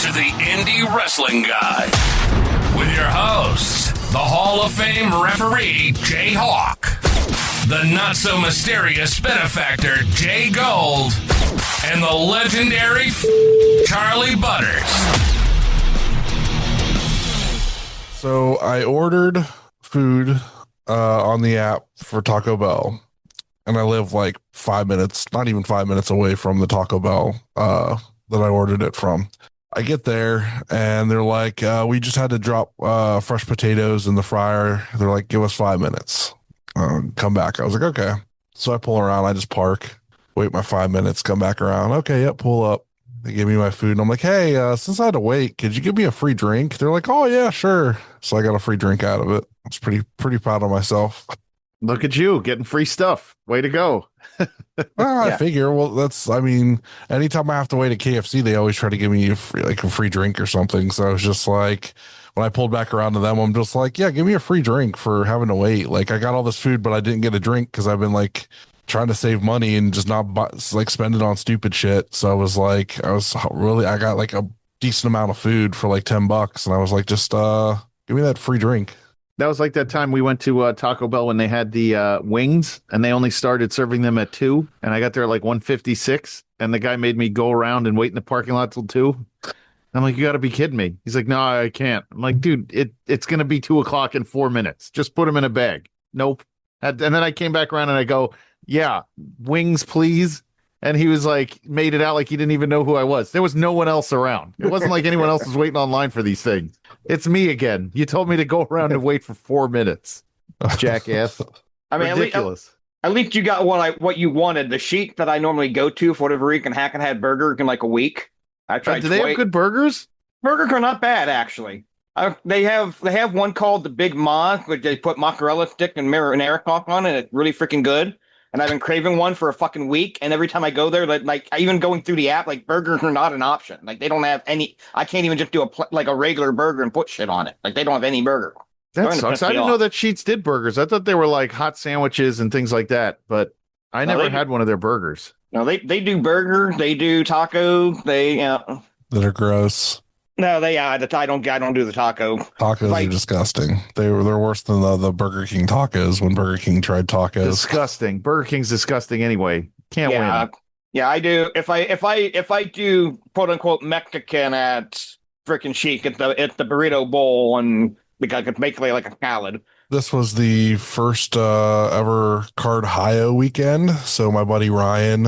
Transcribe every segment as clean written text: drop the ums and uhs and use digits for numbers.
to the Indie Wrestling Guy with your hosts, the Hall of Fame referee, JHawk, the not-so-mysterious benefactor, Jgolds, and the legendary Charly Butters. So I ordered food on the app for Taco Bell, and I live like 5 minutes, not even 5 minutes away from the Taco Bell that I ordered it from. I get there and they're like, we just had to drop fresh potatoes in the fryer. They're like, give us 5 minutes. Come back. I was like, okay. So I pull around. I just park, wait my 5 minutes, come back around. Okay, yep, pull up. They give me my food. And I'm like, hey, since I had to wait, could you give me a free drink? They're like, oh, yeah, sure. So I got a free drink out of it. I was pretty proud of myself. Look at you getting free stuff. Way to go. I figure, anytime I have to wait at KFC, they always try to give me a free drink or something. So I was just like, when I pulled back around to them, I'm just like, yeah, give me a free drink for having to wait. Like, I got all this food, but I didn't get a drink because I've been like trying to save money and just not spend it on stupid shit. So I got like a decent amount of food for like $10. And I was like, just give me that free drink. That was like that time we went to Taco Bell when they had the wings and they only started serving them at 2. And I got there at like 1:56 and the guy made me go around and wait in the parking lot till 2. I'm like, you got to be kidding me. He's like, no, I can't. I'm like, dude, it's going to be 2:00 in 4 minutes. Just put them in a bag. Nope. And then I came back around and I go, yeah, wings, please. And he was like, made it out like he didn't even know who I was. There was no one else around. It wasn't like anyone else was waiting online for these things. It's me again. You told me to go around and wait for 4 minutes. Jackass. I mean, ridiculous. At least you got what you wanted. The sheet that I normally go to for whatever reason, Hack and had burger in like a week. I tried. Do they have good burgers? Burgers are not bad, actually. They have one called the Big Ma, which they put mozzarella stick and marinara sauce on, and it's really freaking good. And I've been craving one for a fucking week. And every time I go there, like even going through the app, like burgers are not an option. Like they don't have any. I can't even just do a regular burger and put shit on it. Like they don't have any burger. That sucks. I didn't know that Sheetz did burgers. I thought they were like hot sandwiches and things like that. But I never had one of their burgers. No, they do burgers. They do tacos. That are gross. No, I don't do the taco. Tacos are disgusting. They're worse than the Burger King tacos when Burger King tried tacos. Disgusting. Burger King's disgusting anyway. Can't win. Yeah, I do. If I do quote unquote Mexican at freaking Chic at the burrito bowl, and because I could make like a salad. This was the first ever Card Hio weekend. So my buddy Ryan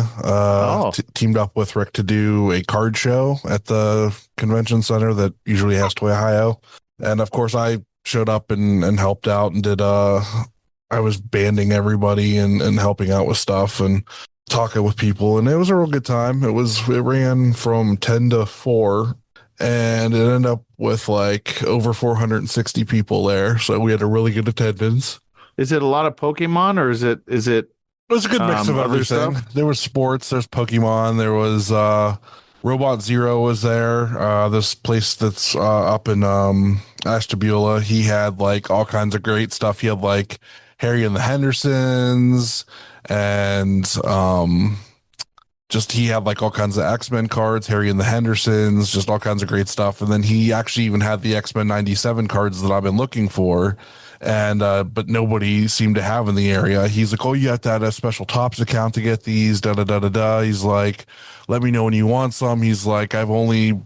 teamed up with Rick to do a card show at the convention center that usually has Toy Hio. And of course I showed up and helped out and did I was banding everybody and helping out with stuff and talking with people. And it was a real good time. It ran from 10 to 4. And it ended up with like over 460 people there. So we had a really good attendance. Is it a lot of Pokemon or is it? It was a good mix of everything. There was sports, there's Pokemon, there was Robot Zero was there. This place that's up in Ashtabula, he had like all kinds of great stuff. He had like Harry and the Hendersons and he had like all kinds of X-Men cards, Harry and the Hendersons, just all kinds of great stuff. And then he actually even had the X-Men 97 cards that I've been looking for. And, but nobody seemed to have in the area. He's like, oh, you have to have a special Topps account to get these, da-da-da-da-da. He's like, let me know when you want some. He's like, I've only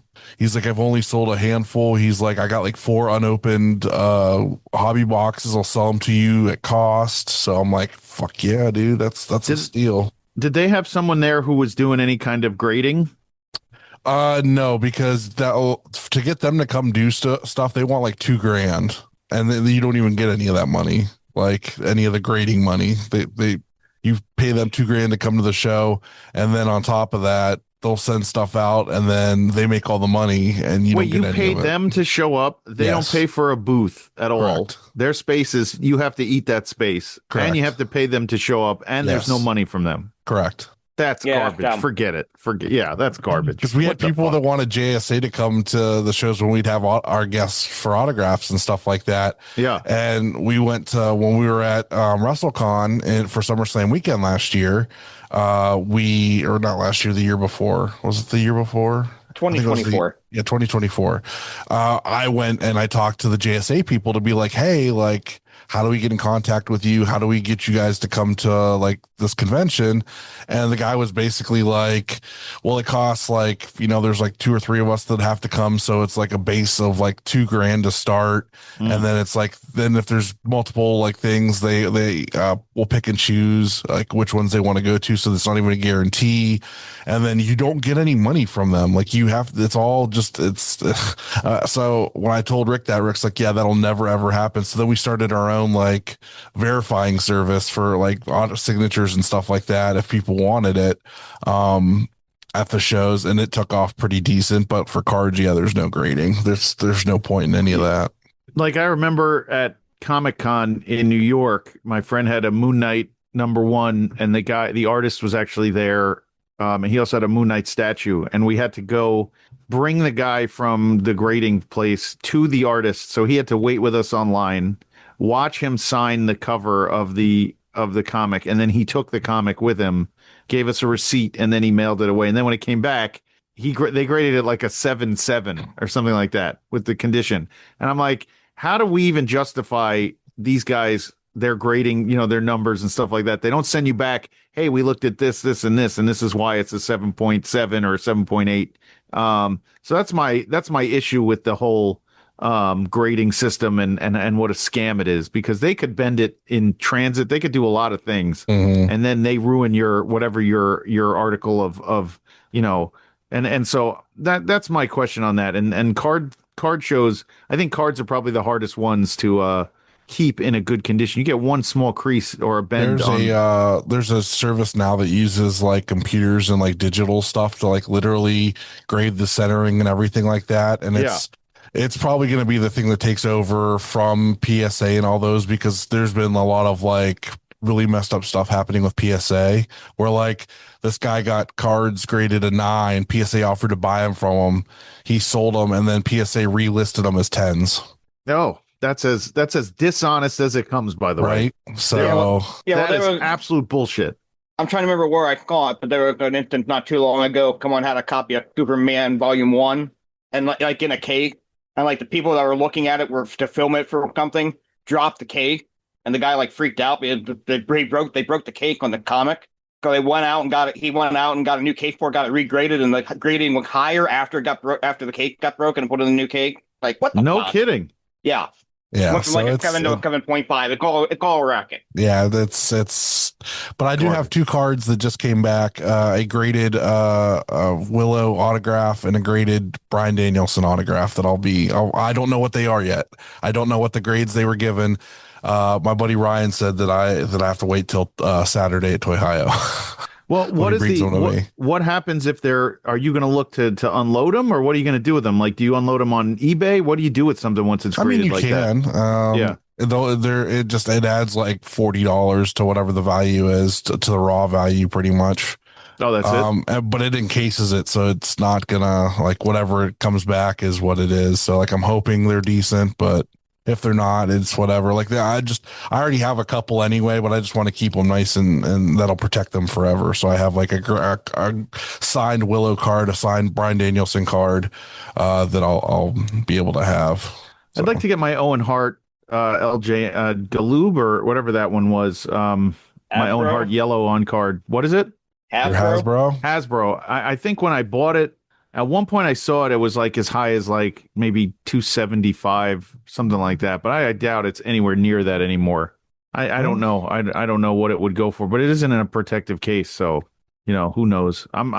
sold a handful. He's like, I got like 4 unopened hobby boxes. I'll sell them to you at cost. So I'm like, fuck yeah, dude. That's a steal. Did they have someone there who was doing any kind of grading? No, because to get them to come do stuff, they want like $2,000, and then you don't even get any of that money, like any of the grading money. You pay them $2,000 to come to the show, and then on top of that, they'll send stuff out, and then they make all the money, and you don't get any of it. Wait, you paid them to show up? They don't pay for a booth at all. Correct. Their spaces, you have to eat that space. Correct. And you have to pay them to show up, and there's no money from them. Correct. That's garbage. Forget it. Yeah, that's garbage. Because we had people that wanted JSA to come to the shows when we'd have our guests for autographs and stuff like that. Yeah. And we went to, when we were at WrestleCon and for SummerSlam weekend last year, or not last year, the year before. Was it the year before? I think it was 2024. 2024. I went and I talked to the JSA people to be like, hey, like, how do we get in contact with you? How do we get you guys to come to like this convention? And the guy was basically like, well, it costs like, there's like 2 or 3 of us that have to come. So it's like a base of like $2,000 to start. And then it's like, then if there's multiple like things, they will pick and choose like which ones they want to go to. So it's not even a guarantee. And then you don't get any money from them. Like it's all just, so when I told Rick that, Rick's like, yeah, that'll never, ever happen. So then we started our own like verifying service for like auto signatures and stuff like that if people wanted it at the shows, and it took off pretty decent. But for cards, yeah, there's no grading. There's no point in any of that. Like I remember at Comic-Con in New York, my friend had a Moon Knight #1, and the artist was actually there. And he also had a Moon Knight statue, and we had to go bring the guy from the grading place to the artist. So he had to wait with us online, watch him sign the cover of the comic, and then he took the comic with him, gave us a receipt, and then he mailed it away. And then when it came back, they graded it like a 7.7 or something like that with the condition. And I'm like, how do we even justify these guys, their grading, their numbers and stuff like that? They don't send you back, hey, we looked at this, and this is why it's a 7.7 or a 7.8. So that's my issue with the whole grading system and what a scam it is, because they could bend it in transit. They could do a lot of things, and then they ruin your article of and so that's my question on that. And card shows, I think cards are probably the hardest ones to keep in a good condition. You get one small crease or a bend. There's a service now that uses like computers and like digital stuff to like literally grade the centering and everything like that. And it's probably going to be the thing that takes over from PSA and all those, because there's been a lot of like really messed up stuff happening with PSA, where like this guy got cards graded a 9, PSA offered to buy them from him, he sold them, and then PSA relisted them as 10s. Oh, that's as dishonest as it comes, by the way. Right. So that is absolute bullshit. I'm trying to remember where I saw it, but there was an instance not too long ago. Someone had a copy of Superman Volume 1 and like in a case, and like the people that were looking at it were to film it for something, dropped the cake, and the guy like freaked out because they broke the cake on the comic. So they went out and got it. He went out and got a new cake for it, got it regraded, and the grading was higher after the cake got broken and put in the new cake. Like, what the fuck? Kidding. Yeah. Yeah, much so like a 7.5. It's all a racket. Yeah, it's. But I do have 2 cards that just came back: a graded Willow autograph and a graded Bryan Danielson autograph. I don't know what they are yet. I don't know what the grades they were given. My buddy Ryan said that I have to wait till Saturday at Toy Hio. Well, what happens if are you going to look to unload them, or what are you going to do with them? Like, do you unload them on eBay? What do you do with something once it's graded like that? Yeah. Though it adds like $40 to whatever the value is to the raw value, pretty much. Oh, that's it. But it encases it, so it's not gonna, like, whatever it comes back is what it is. So like, I'm hoping they're decent, but if they're not, it's whatever. Like, I already have a couple anyway, but I just want to keep them nice and that'll protect them forever. So I have like a signed Willow card, a signed Bryan Danielson card that I'll be able to have. So. I'd like to get my Owen Hart LJ Galoob or whatever that one was. My Owen Hart yellow on card. What is it? Hasbro. I think when I bought it, at one point I saw it was like as high as like maybe 275, something like that. But I doubt it's anywhere near that anymore. I don't know. I don't know what it would go for, but it isn't in a protective case, so who knows? I'm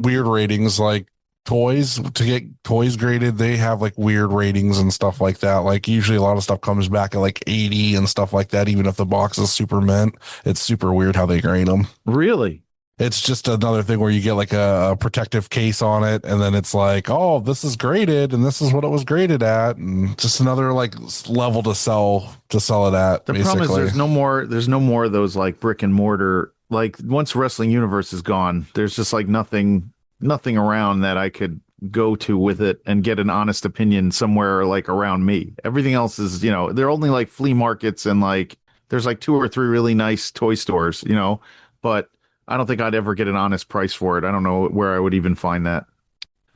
weird ratings, like toys. To get toys graded, they have like weird ratings and stuff like that. Like usually a lot of stuff comes back at like 80 and stuff like that. Even if the box is super mint, it's super weird how they grade them. Really? It's just another thing where you get like a protective case on it, and then it's like, oh, this is graded, and this is what it was graded at, and just another like level to sell it at. The problem is there's no more of those like brick and mortar. Like once Wrestling Universe is gone, there's just like nothing around that I could go to with it and get an honest opinion somewhere like around me. Everything else is, they're only like flea markets, and like there's like 2 or 3 really nice toy stores, but I don't think I'd ever get an honest price for it. I don't know where I would even find that.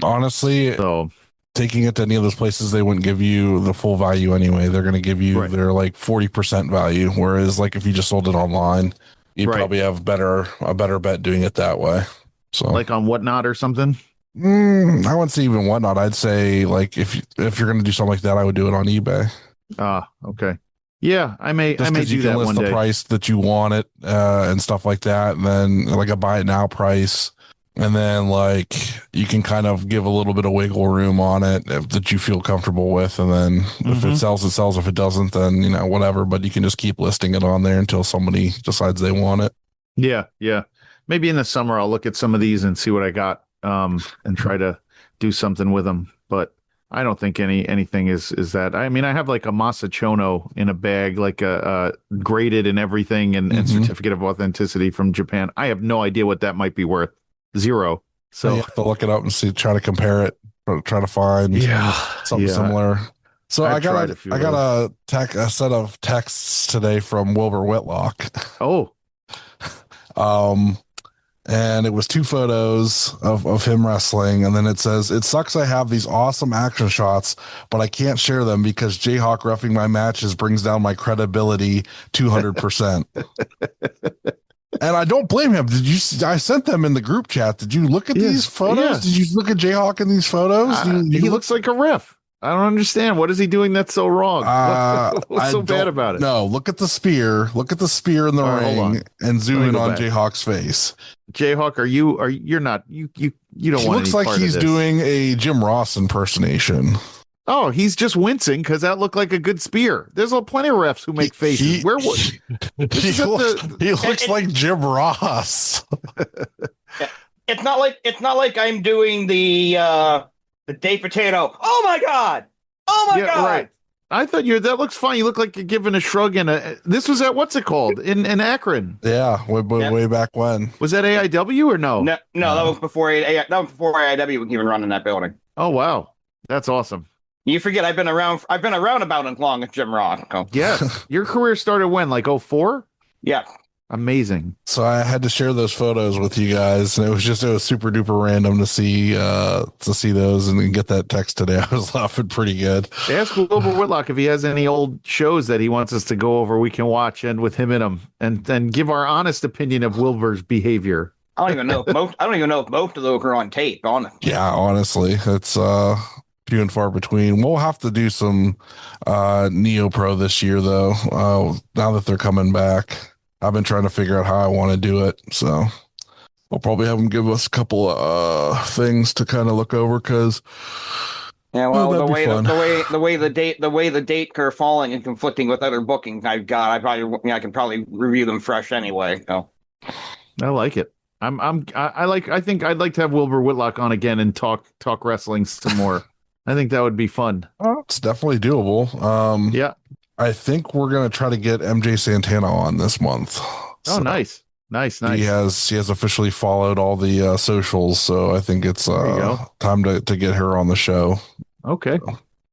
Honestly, So taking it to any of those places, they wouldn't give you the full value anyway. They're going to give you their like 40% value. Whereas like if you just sold it online, you'd probably have a better bet doing it that way. So like on Whatnot or something. I wouldn't say even Whatnot. I'd say like if you're going to do something like that, I would do it on eBay. Okay. Yeah, I may do you can that list one the day. price that you want it and stuff like that, and then like a buy it now price. And then, like, you can kind of give a little bit of wiggle room on it that you feel comfortable with. And then if it sells, it sells. If it doesn't, then, you know, whatever. But you can just keep listing it on there until somebody decides they want it. Yeah. Maybe in the summer, I'll look at some of these and see what I got and try to do something with them. But I don't think anything is that. I mean, I have like a Masachono in a bag, like a graded and everything and certificate of authenticity from Japan. I have no idea what that might be worth. Zero. So you have to look it up and see, try to compare it, or try to find something similar. So I got a set of texts today from Wilbur Whitlock. Oh. And it was 2 photos of him wrestling, and then it says, "It sucks I have these awesome action shots, but I can't share them because JHawk reffing my matches brings down my credibility 200%." And I don't blame him. I sent them in the group chat. Did you look at these photos? Yeah. Did you look at JHawk in these photos? He looks like a ref. I don't understand. What is he doing that's so wrong? What's so bad about it? No, look at the spear. Look at the spear in the ring and zoom in on JHawk's face. JHawk, you're not you don't want. He looks like he's doing a Jim Ross impersonation. Oh, he's just wincing because that looked like a good spear. There's plenty of refs who make faces. He looks like Jim Ross. It's not like I'm doing the Dave Potato. Oh my god! Oh my god! Right. I thought that looks fine. You look like you're giving a shrug and this was at what's it called in Akron? Yeah, way back when. Was that AIW or no? No, that was before AIW was even running that building. Oh wow, that's awesome. You forget I've been around about as long as Jim Ross. So. Yes. Your career started when? Like 2004? Yeah. Amazing. So I had to share those photos with you guys, and it was super duper random to see those and get that text today. I was laughing pretty good. Ask Wilbur Whitlock if he has any old shows that he wants us to go over we can watch and with him in them and then give our honest opinion of Wilbur's behavior. I don't even know if most of those are on tape, honestly. Yeah, honestly. It's few and far between. We'll have to do some Neo Pro this year though. Now that they're coming back. I've been trying to figure out how I want to do it, so I'll probably have them give us a couple of things to kind of look over because the way the dates are falling and conflicting with other bookings I can probably review them fresh anyway. So I like it. I think I'd like to have Wilbur Whitlock on again and talk wrestling some more. I think that would be fun. Oh, it's definitely doable. Yeah. I think we're gonna try to get MJ Santana on this month. Oh, nice. He has officially followed all the socials, so I think it's time to get her on the show. Okay,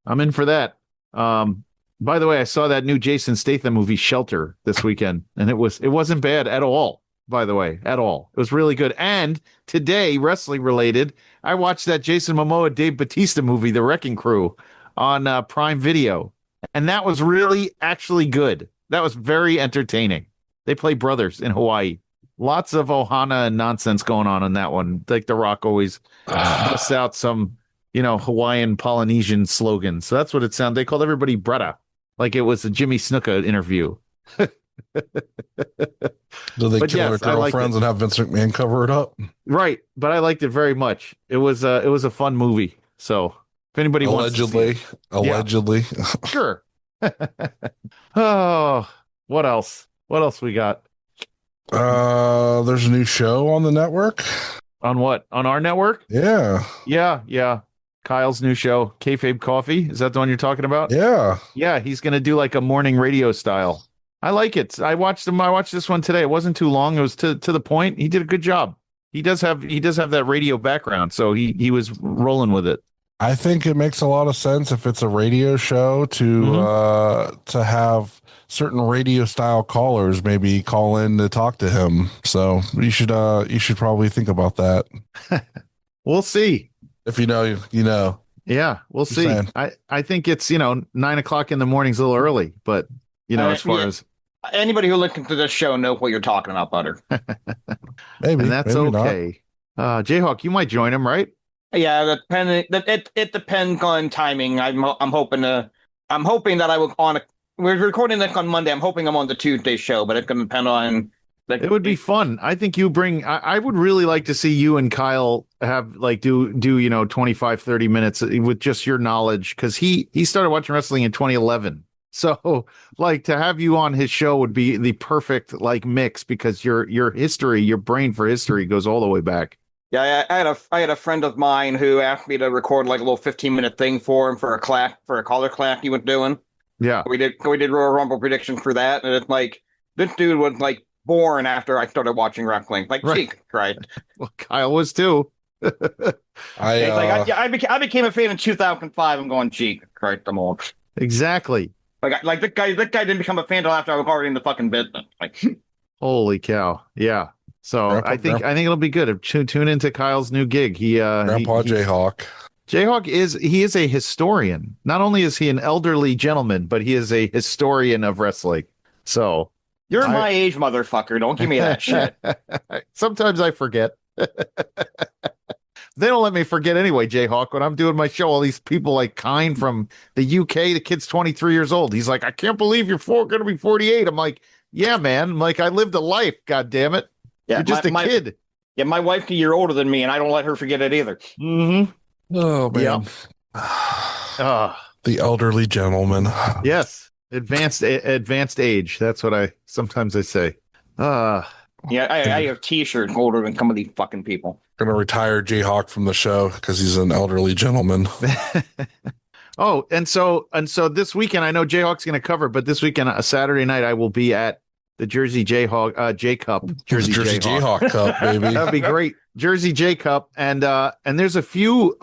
I'm in for that. By the way, I saw that new Jason Statham movie Shelter this weekend, and it wasn't bad at all. By the way, at all, it was really good. And today, wrestling related, I watched that Jason Momoa Dave Bautista movie, The Wrecking Crew, on Prime Video. And that was really actually good. That was very entertaining. They play brothers in Hawaii. Lots of Ohana and nonsense going on in that one. Like The Rock always busts out some, Hawaiian Polynesian slogan. So that's what it sounded. They called everybody brother, like it was a Jimmy Snuka interview. Do they kill their girlfriends and have Vince McMahon cover it up? Right, but I liked it very much. It was a fun movie. So. If anybody wants to see it. Allegedly. Sure. Oh, what else? What else we got? There's a new show on the network. On what? On our network? Yeah. Yeah. Kyle's new show, Kayfabe Coffee. Is that the one you're talking about? Yeah. Yeah, he's going to do like a morning radio style. I like it. I watched this one today. It wasn't too long. It was to the point. He did a good job. He does have that radio background, so he was rolling with it. I think it makes a lot of sense if it's a radio show to have certain radio style callers maybe call in to talk to him. So you should probably think about that. We'll see. If you know, you know. Yeah, we'll Just see. saying. I think it's 9 o'clock in the morning's a little early, but as far Yeah. as Anybody who listens to this show know what you're talking about, Butter. Maybe. and that's maybe not. okay. Jayhawk, you might join him, right? Yeah, it depends on timing. I'm hoping that I will on a. We're recording this on Monday. I'm hoping I'm on the Tuesday show, but it's going to depend on. It would be fun. I think you bring. I would really like to see you and Kyle have do 25, 30 minutes with just your knowledge, because he started watching wrestling in 2011. So to have you on his show would be the perfect mix, because your history, your brain for history goes all the way back. Yeah, I had a friend of mine who asked me to record a little 15-minute thing for him for a caller class he was doing. Yeah, We did Royal Rumble predictions for that, and it's this dude was born after I started watching wrestling. Right. Cheek, right? well, Kyle was too. I became a fan in 2005. I'm going cheek, right? I'm old. Exactly. This guy didn't become a fan until after I was already in the fucking business. Holy cow! Yeah. So I think it'll be good. Tune into Kyle's new gig. Grandpa Jayhawk. Jayhawk is a historian. Not only is he an elderly gentleman, but he is a historian of wrestling. So You're my age, motherfucker. Don't give me that shit. sometimes I forget. They don't let me forget anyway, Jayhawk. When I'm doing my show, all these people like Kine from the UK, the kid's 23 years old. He's like, I can't believe you're going to be 48. I'm like, yeah, man. I'm like, I lived a life. God damn it. Yeah, You're just a kid. Yeah, my wife's a year older than me, and I don't let her forget it either. Mm-hmm. Oh man. The elderly gentleman. Yes. Advanced age. That's what I sometimes say. Yeah, I have T-shirts older than some of these fucking people. Gonna retire Jayhawk from the show because he's an elderly gentleman. Oh, and so this weekend, I know Jayhawk's going to cover, but this weekend, a Saturday night, I will be at the Jersey Jayhawk J Cup. Jersey Jayhawk Cup, baby. That'd be great. Jersey J Cup, and there's a few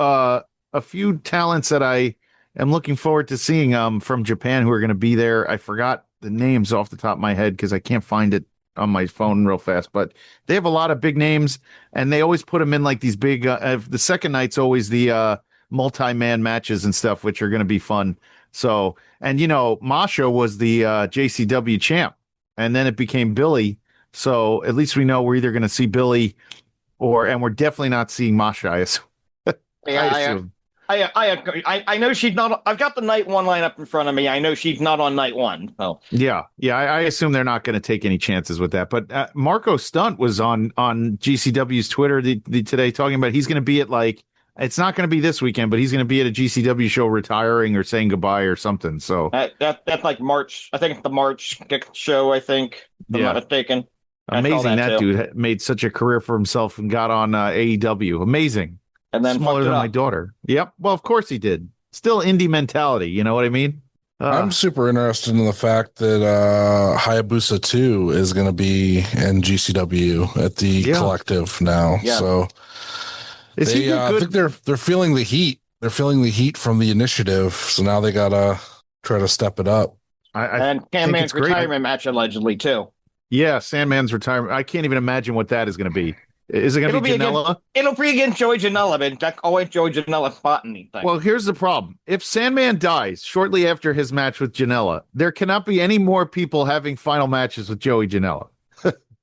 talents that I am looking forward to seeing from Japan who are going to be there. I forgot the names off the top of my head because I can't find it on my phone real fast, but they have a lot of big names, and they always put them in these big. The second night's always the multi-man matches and stuff, which are going to be fun. So, and Masha was the JCW champ, and then it became Billy. So at least we know we're either going to see Billy, and we're definitely not seeing Masha. I assume. Yeah, I assume. I know she's not. I've got the night one lineup in front of me. I know she's not on night one. So yeah. I assume they're not going to take any chances with that. But Marco Stunt was on GCW's Twitter today talking about he's going to be at it's not going to be this weekend, but he's going to be at a GCW show retiring or saying goodbye or something. So that's March. I think it's the March show. I think. If I'm not mistaken. Amazing that dude made such a career for himself and got on AEW. Amazing. And then smaller than my daughter. Yep. Well, of course he did. Still indie mentality. You know what I mean? I'm super interested in the fact that Hayabusa 2 is going to be in GCW at the Collective now. Yeah. So is he good? I think they're feeling the heat. They're feeling the heat from the initiative. So now they got to try to step it up. And Sandman's retirement match allegedly too. Yeah, Sandman's retirement. I can't even imagine what that is going to be. Is it going to be Janela? It'll be against Joey Janela, but that's always Joey Janela spotting anything. Well, here's the problem. If Sandman dies shortly after his match with Janela, there cannot be any more people having final matches with Joey Janela.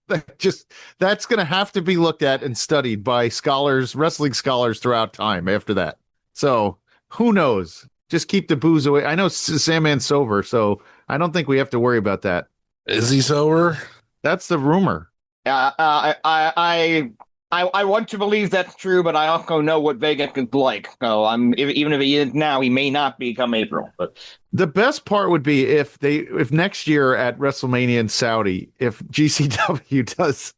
That's going to have to be looked at and studied by wrestling scholars throughout time after that. So who knows? Just keep the booze away. I know Sandman's sober, so I don't think we have to worry about that. Is he sober? That's the rumor. I want to believe that's true, but I also know what Vegas is like. So even if he is now, he may not be come April. But the best part would be if next year at WrestleMania in Saudi, if GCW does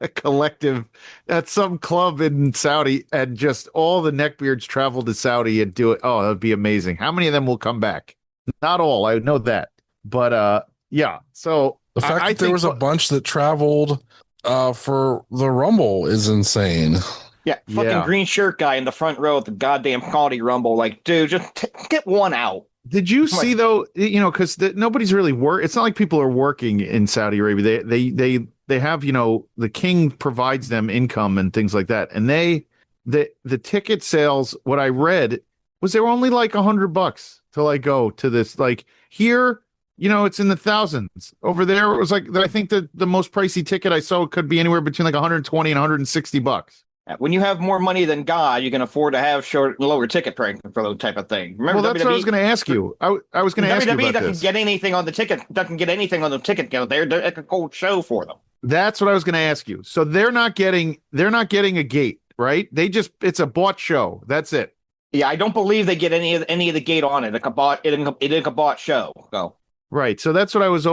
a collective at some club in Saudi, and just all the neckbeards travel to Saudi and do it. Oh, that would be amazing. How many of them will come back? Not all. I know that, but yeah. So the fact that there was a bunch that traveled for the Rumble is insane. Yeah, fucking green shirt guy in the front row at the goddamn Saudi Rumble. Dude, just get one out. Did you see though? Because nobody's really It's not like people are working in Saudi Arabia. They have the king provides them income and things like that, and they the ticket sales, what I read was they were only like $100 to like go to this. Like here, it's in the thousands. Over there, it was like, I think the most pricey ticket I saw could be anywhere between like 120 and $160. When you have more money than God, you can afford to have lower ticket price for those type of thing. Remember, well, that's what I was going to ask you. I was going to ask you about WWE this. doesn't get anything on the ticket. Doesn't get anything on the ticket go there. It's a cold show for them. That's what I was going to ask you. So they're not getting a gate, right? It's a bought show. That's it. Yeah, I don't believe they get any of the gate on it. It is a bought show. So. Right. So that's what I was.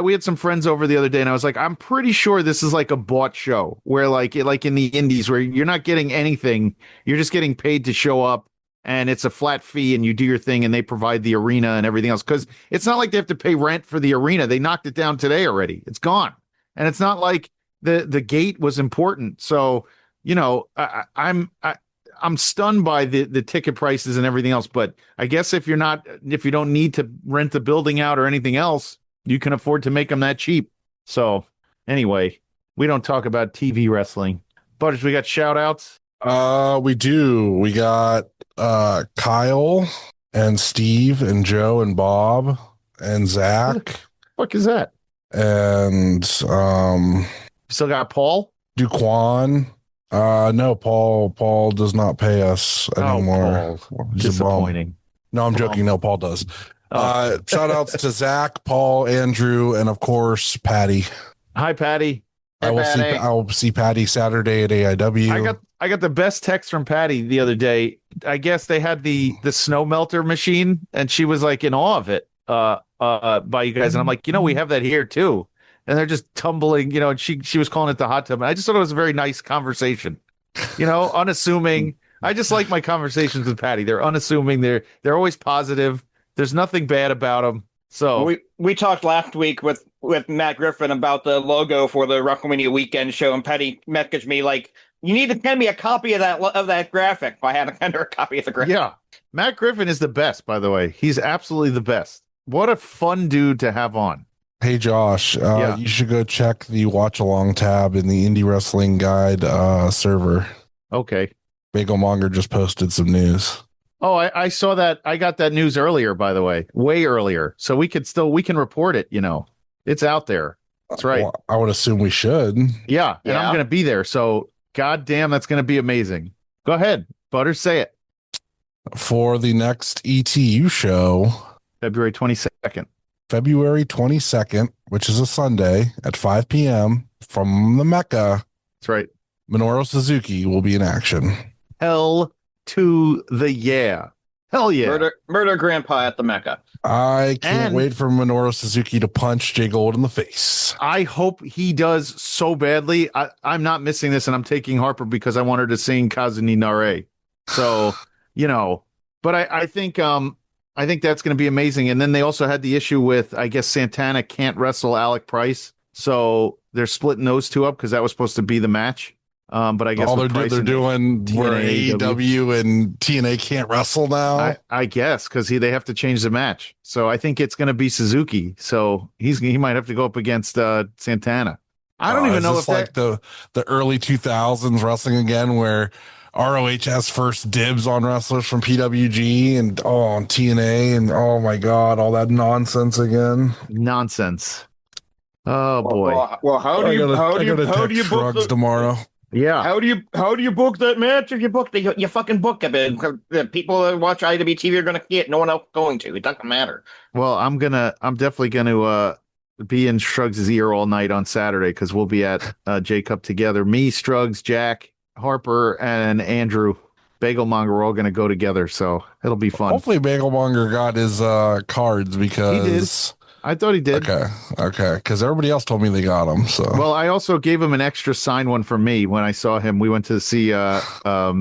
We had some friends over the other day, and I was like, I'm pretty sure this is like a bought show where like in the indies where you're not getting anything. You're just getting paid to show up, and it's a flat fee, and you do your thing, and they provide the arena and everything else. Because it's not like they have to pay rent for the arena. They knocked it down today already. It's gone. And it's not like the gate was important. So, I'm stunned by the ticket prices and everything else. But I guess if you don't need to rent the building out or anything else, you can afford to make them that cheap. So anyway, we don't talk about TV wrestling. Butters, we got shout outs. We do. We got Kyle and Steve and Joe and Bob and Zach. What the fuck is that? And Still got Paul? Duquan. No, Paul does not pay us anymore. Paul. Disappointing. No, I'm joking. No, Paul does. Shout outs to Zach, Paul, Andrew, and of course Patty. Hi, Patty. Hey, I will see Patty Saturday at AIW. I got the best text from Patty the other day. I guess they had the snow melter machine, and she was like in awe of it by you guys. And I'm like, we have that here too. And they're just tumbling, and she was calling it the hot tub. And I just thought it was a very nice conversation, unassuming. I just like my conversations with Patty. They're unassuming. They're always positive. There's nothing bad about them. So we talked last week with Matt Griffin about the logo for the WrestleMania weekend show, and Patty messaged me like, "You need to send me a copy of that graphic." I had to send her a copy of the graphic. Yeah, Matt Griffin is the best. By the way, he's absolutely the best. What a fun dude to have on. Hey Josh, you should go check the watch along tab in the Indie Wrestling Guide server. Okay. Bagelmonger just posted some news. Oh, I saw that. I got that news earlier, by the way, way earlier. So we can report it. It's out there. That's right. Well, I would assume we should. Yeah, and I'm going to be there. So goddamn, that's going to be amazing. Go ahead, Butters, say it. For the next ETU show, February 22nd. February 22nd, which is a Sunday at 5 p.m. from the Mecca. That's right. Minoru Suzuki will be in action. Hell to the yeah. Hell yeah. Murder Grandpa at the Mecca. I can't wait for Minoru Suzuki to punch Jgolds in the face. I hope he does so badly. I'm not missing this, and I'm taking Harper because I want her to sing Kazuni Nare. So, but I think that's going to be amazing. And then they also had the issue with, I guess, Santana can't wrestle Alec Price. So they're splitting those two up because that was supposed to be the match. But I guess all they're doing where AEW and TNA can't wrestle now. I guess because they have to change the match. So I think it's going to be Suzuki. So he might have to go up against Santana. I don't even know if like the early 2000s wrestling again, where ROH has first dibs on wrestlers from PWG and on TNA, and oh my god, all that nonsense again. Nonsense. Oh boy. Well, how do you book Shrugs tomorrow? Yeah. How do you book that match? If you book you fucking book it. The people that watch IWTV are gonna see it. No one else going to. It doesn't matter. Well, I'm definitely gonna be in Shrugs' ear all night on Saturday because we'll be at J Cup together. Me, Shrugs, Jack, Harper, and Andrew. Bagelmonger are all gonna go together, so it'll be fun. Hopefully, Bagelmonger got his cards because he did. I thought he did. Okay. Because everybody else told me they got them. So well, I also gave him an extra signed one for me when I saw him. We went to see Avatar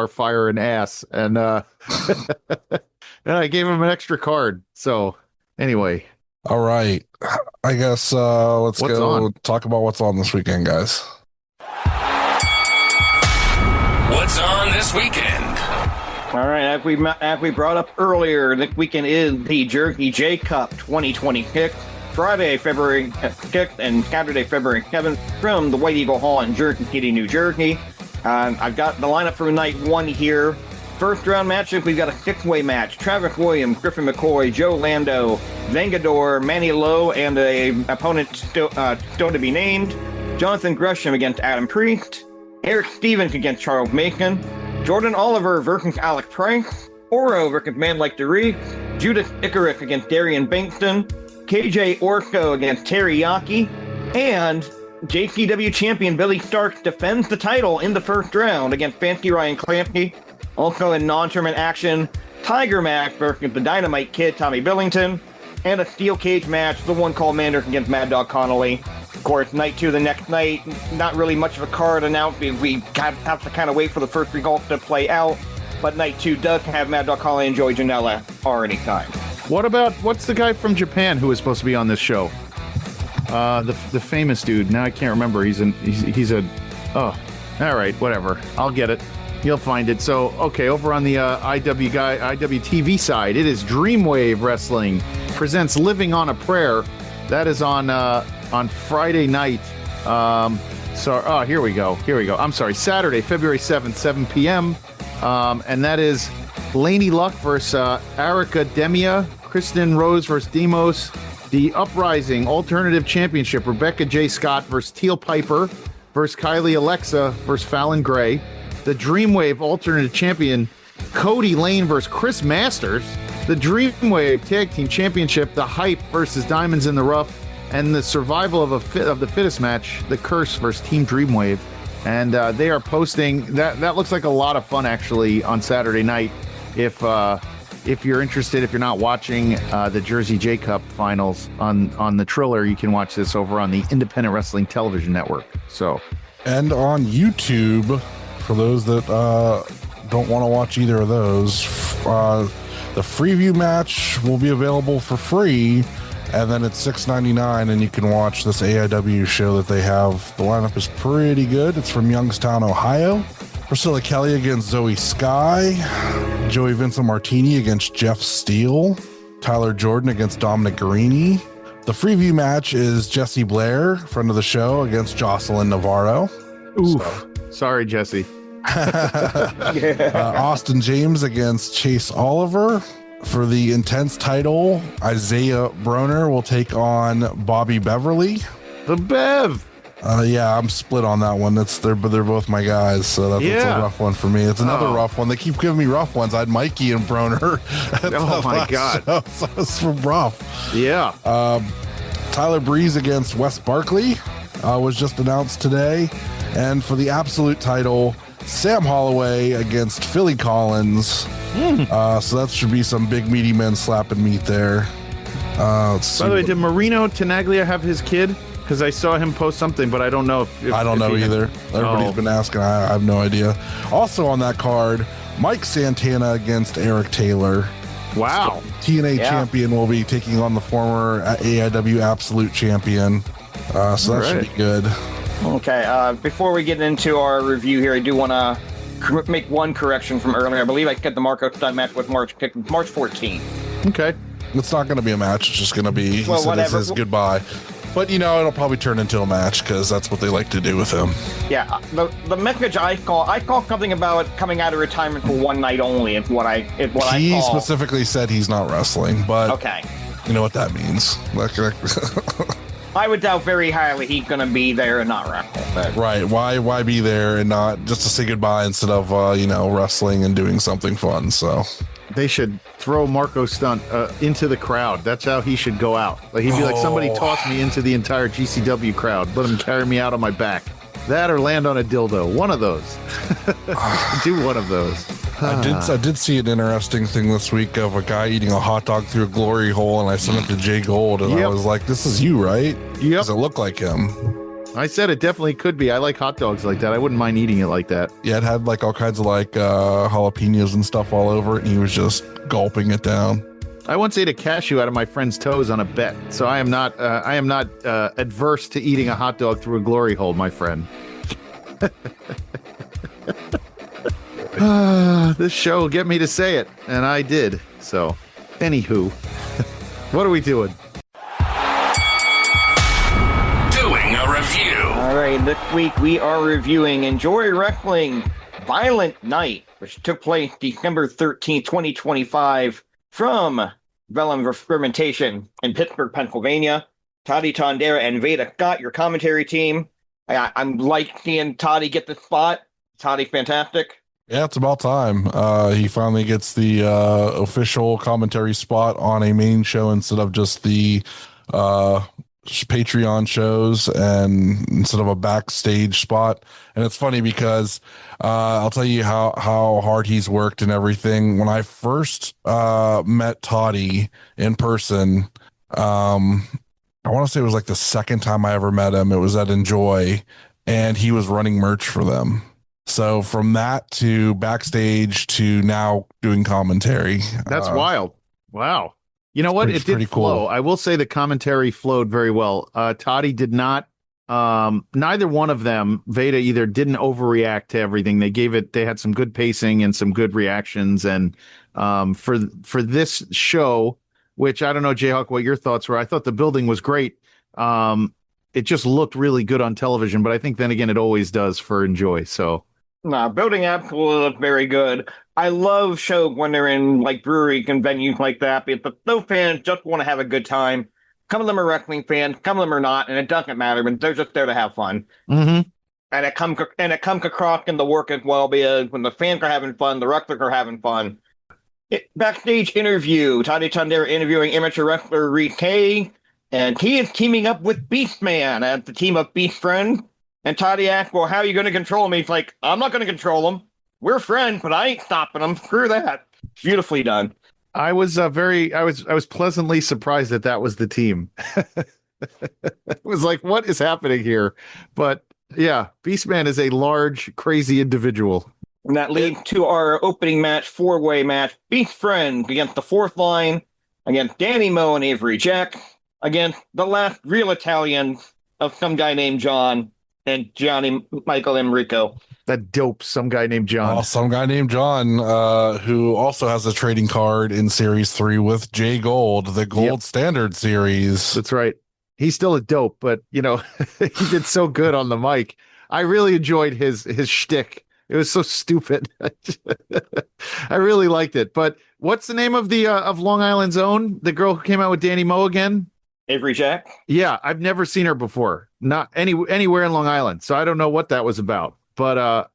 Fire and Ass, and and I gave him an extra card. So anyway, all right. I guess let's go talk about what's on this weekend, guys. What's on this weekend? All right, as we brought up earlier, this weekend is the Jersey J Cup 2026, Friday, February 6th, and Saturday, February 7th, from the White Eagle Hall in Jersey City, New Jersey. I've got the lineup for night 1 here. First round matchup, we've got a 6-way match. Travis Williams, Griffin McCoy, Joe Lando, Vengador, Manny Lowe, and an opponent still to be named. Jonathan Gresham against Adam Priest. Eric Stevens against Charles Mason. Jordan Oliver versus Alec Price. Oro versus Man Like Derice. Judith Icarus against Darian Bankston. KJ Orko against Teriyaki. And JCW champion Billy Starks defends the title in the first round against Fancy Ryan Clancy. Also in non-tournament action, Tiger Max versus the Dynamite Kid, Tommy Billington, and a steel cage match, the one called Manders against Mad Dog Connolly. Of course, night 2 the next night, not really much of a card announced. We have to kind of wait for the first results to play out, but night 2 does have Mad Dog Connolly and Joey Janela already signed. What's the guy from Japan who was supposed to be on this show? The famous dude. Now I can't remember. He's all right, whatever. I'll get it. You'll find it. So, okay, over on the IWTV side, it is Dreamwave Wrestling presents Living on a Prayer. That is on Friday night. Here we go. I'm sorry, Saturday, February 7th, 7 p.m. And that is Laney Luck versus Erica Demia, Kristen Rose versus Demos. The Uprising Alternative Championship, Rebecca J. Scott versus Teal Piper versus Kylie Alexa versus Fallon Gray. The Dreamwave Alternative Champion, Cody Lane versus Chris Masters. The Dreamwave Tag Team Championship, The Hype versus Diamonds in the Rough. And the Survival of the Fittest match, The Curse versus Team Dreamwave. And they are posting, that looks like a lot of fun actually on Saturday night. If you're interested, if you're not watching the Jersey J Cup finals on the Triller, you can watch this over on the Independent Wrestling Television Network. And on YouTube, for those that don't want to watch either of those, the Freeview match will be available for free, and then it's $6.99, and you can watch this AIW show that they have. The lineup is pretty good. It's from Youngstown, Ohio. Priscilla Kelly against Zoe Sky. Joey Vincent Martini against Jeff Steele. Tyler Jordan against Dominic Guarini. The Freeview match is Jesse Blair, friend of the show, against Jocelyn Navarro. Oof. Sorry, Jesse. Austin James against Chase Oliver. For the Intense title, Isaiah Broner will take on Bobby Beverly. The Bev. Yeah, I'm split on that one. They're both my guys, so that's a rough one for me. It's another rough one. They keep giving me rough ones. I had Mikey and Broner. Oh my god, show, so it's rough. Yeah. Tyler Breeze against Wes Barkley was just announced today, and for the Absolute title, Sam Holloway against Philly Collins. So that should be some big meaty men slapping meat there. By the way, did Marino Tenaglia have his kid? Because I saw him post something, but I don't know if I don't know either. Everybody's been asking. I have no idea. Also on that card, Mike Santana against Eric Taylor. Wow. So, TNA champion will be taking on the former AIW Absolute champion. So that should be good. Okay. Before we get into our review here, I do want to make one correction from earlier. I believe I got the Marco Stunt match with March 14th. Okay. It's not going to be a match. It's just going to be his goodbye. But, it'll probably turn into a match because that's what they like to do with him. Yeah, the message I call something about coming out of retirement for one night only is what I call. He specifically said he's not wrestling, but okay. You know what that means. I would doubt very highly he's going to be there and not wrestle. But. Right. Why be there and not just to say goodbye instead of, wrestling and doing something fun, so... They should throw Marco Stunt into the crowd. That's how he should go out. Like he'd be like, somebody toss me into the entire GCW crowd. Let him carry me out on my back. That or land on a dildo. One of those. Do one of those. I did see an interesting thing this week of a guy eating a hot dog through a glory hole, and I sent it to Jgolds, and I was like, "This is you, right? Yep. Does it look like him?" I said it definitely could be. I like hot dogs like that. I wouldn't mind eating it like that. Yeah, it had like all kinds of like jalapenos and stuff all over it, and he was just gulping it down. I once ate a cashew out of my friend's toes on a bet, so I am not adverse to eating a hot dog through a glory hole, my friend. This show will get me to say it, and I did. So, anywho, what are we doing? Doing a review. All right, right, this week we are reviewing Enjoy Wrestling Violent Night, which took place December 13th, 2025, from Vellum Fermentation in Pittsburgh, Pennsylvania. Toddy Tondera and Veda Scott, your commentary team. I'm like seeing Toddy get the spot. Toddy, fantastic. Yeah, it's about time. He finally gets the official commentary spot on a main show instead of just the Patreon shows and instead of a backstage spot. And it's funny because I'll tell you how hard he's worked and everything. When I first met Toddy in person, I want to say it was like the second time I ever met him. It was at Enjoy, and he was running merch for them. So from that to backstage to now doing commentary. That's wild. Wow. You know what? It did flow. Cool. I will say the commentary flowed very well. Toddy did not. Neither one of them, Veda either didn't overreact to everything. They had some good pacing and some good reactions. And for this show, which I don't know, JHawk, what your thoughts were. I thought the building was great. It just looked really good on television, but I think then again, it always does for Enjoy. So. Nah, building absolutely looked very good. I love shows when they're in like breweries and venues like that, but those fans just want to have a good time. Some of them are wrestling fans, some of them are not, and it doesn't matter. But they're just there to have fun. Mm-hmm. And it comes across in the work as well, because when the fans are having fun, the wrestlers are having fun. Backstage interview: Toddy Tondera interviewing amateur wrestler Reed K, and he is teaming up with Beastman as the team of Beast Friends. And Toddy asked, well, how are you going to control him? He's like, I'm not going to control him. We're friends, but I ain't stopping him. Screw that. Beautifully done. I was pleasantly surprised that was the team. It was like, what is happening here? But yeah, Beastman is a large, crazy individual. And that leads to our opening match, four-way match. Beast Friends against the Fourth Line, against Danny Moe and Avery Jack, against the last real Italian of some guy named John, and Johnny Michael Enrico. That dope, some guy named John. Oh, some guy named John, who also has a trading card in Series 3 with Jgolds, the Gold Standard Series. That's right. He's still a dope, but, you know, he did so good on the mic. I really enjoyed his shtick. It was so stupid. I really liked it. But what's the name of the of Long Island's own? The girl who came out with Danny Moe again? Avery Jack? Yeah, I've never seen her before. Not anywhere in Long Island. So I don't know what that was about. But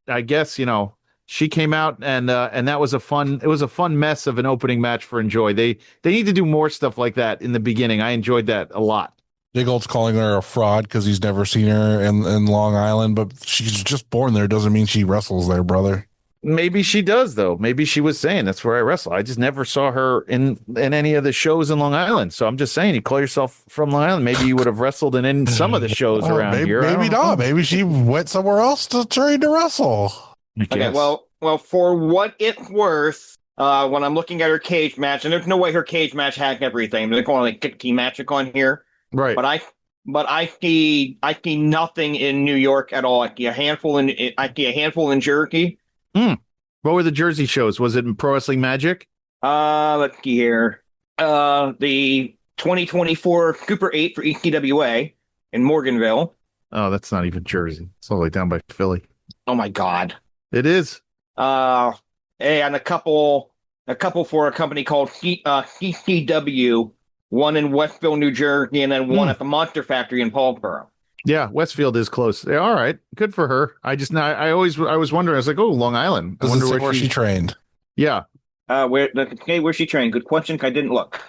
I guess, you know, she came out and that was a fun mess of an opening match for Enjoy. They need to do more stuff like that in the beginning. I enjoyed that a lot. Jgolds calling her a fraud because he's never seen her in Long Island, but she's just born there. Doesn't mean she wrestles there, brother. Maybe she does, though. Maybe she was saying that's where I wrestle. I just never saw her in any of the shows in Long Island. So I'm just saying, you call yourself from Long Island, maybe you would have wrestled in some of the shows around here. Maybe not. Maybe she went somewhere else to train to wrestle. Okay, well, for what it's worth, when I'm looking at her cage match, and there's no way her cage match has everything. They're going like 15 matches on here, right? But I see nothing in New York at all. I see a handful in Jersey. What were the Jersey shows? Was it in Pro Wrestling Magic? Let's see here. The 2024 Super 8 for ECWA in Morganville. Oh, that's not even Jersey. It's all the way down by Philly. Oh my God. It is. And a couple for a company called CCW, one in Westville, New Jersey, and then one at the Monster Factory in Paulsboro. Yeah, Westfield is close. Yeah, all right, good for her. I was wondering. I was like, oh, Long Island. I wonder where she trained. Yeah. Where she trained? Good question. I didn't look.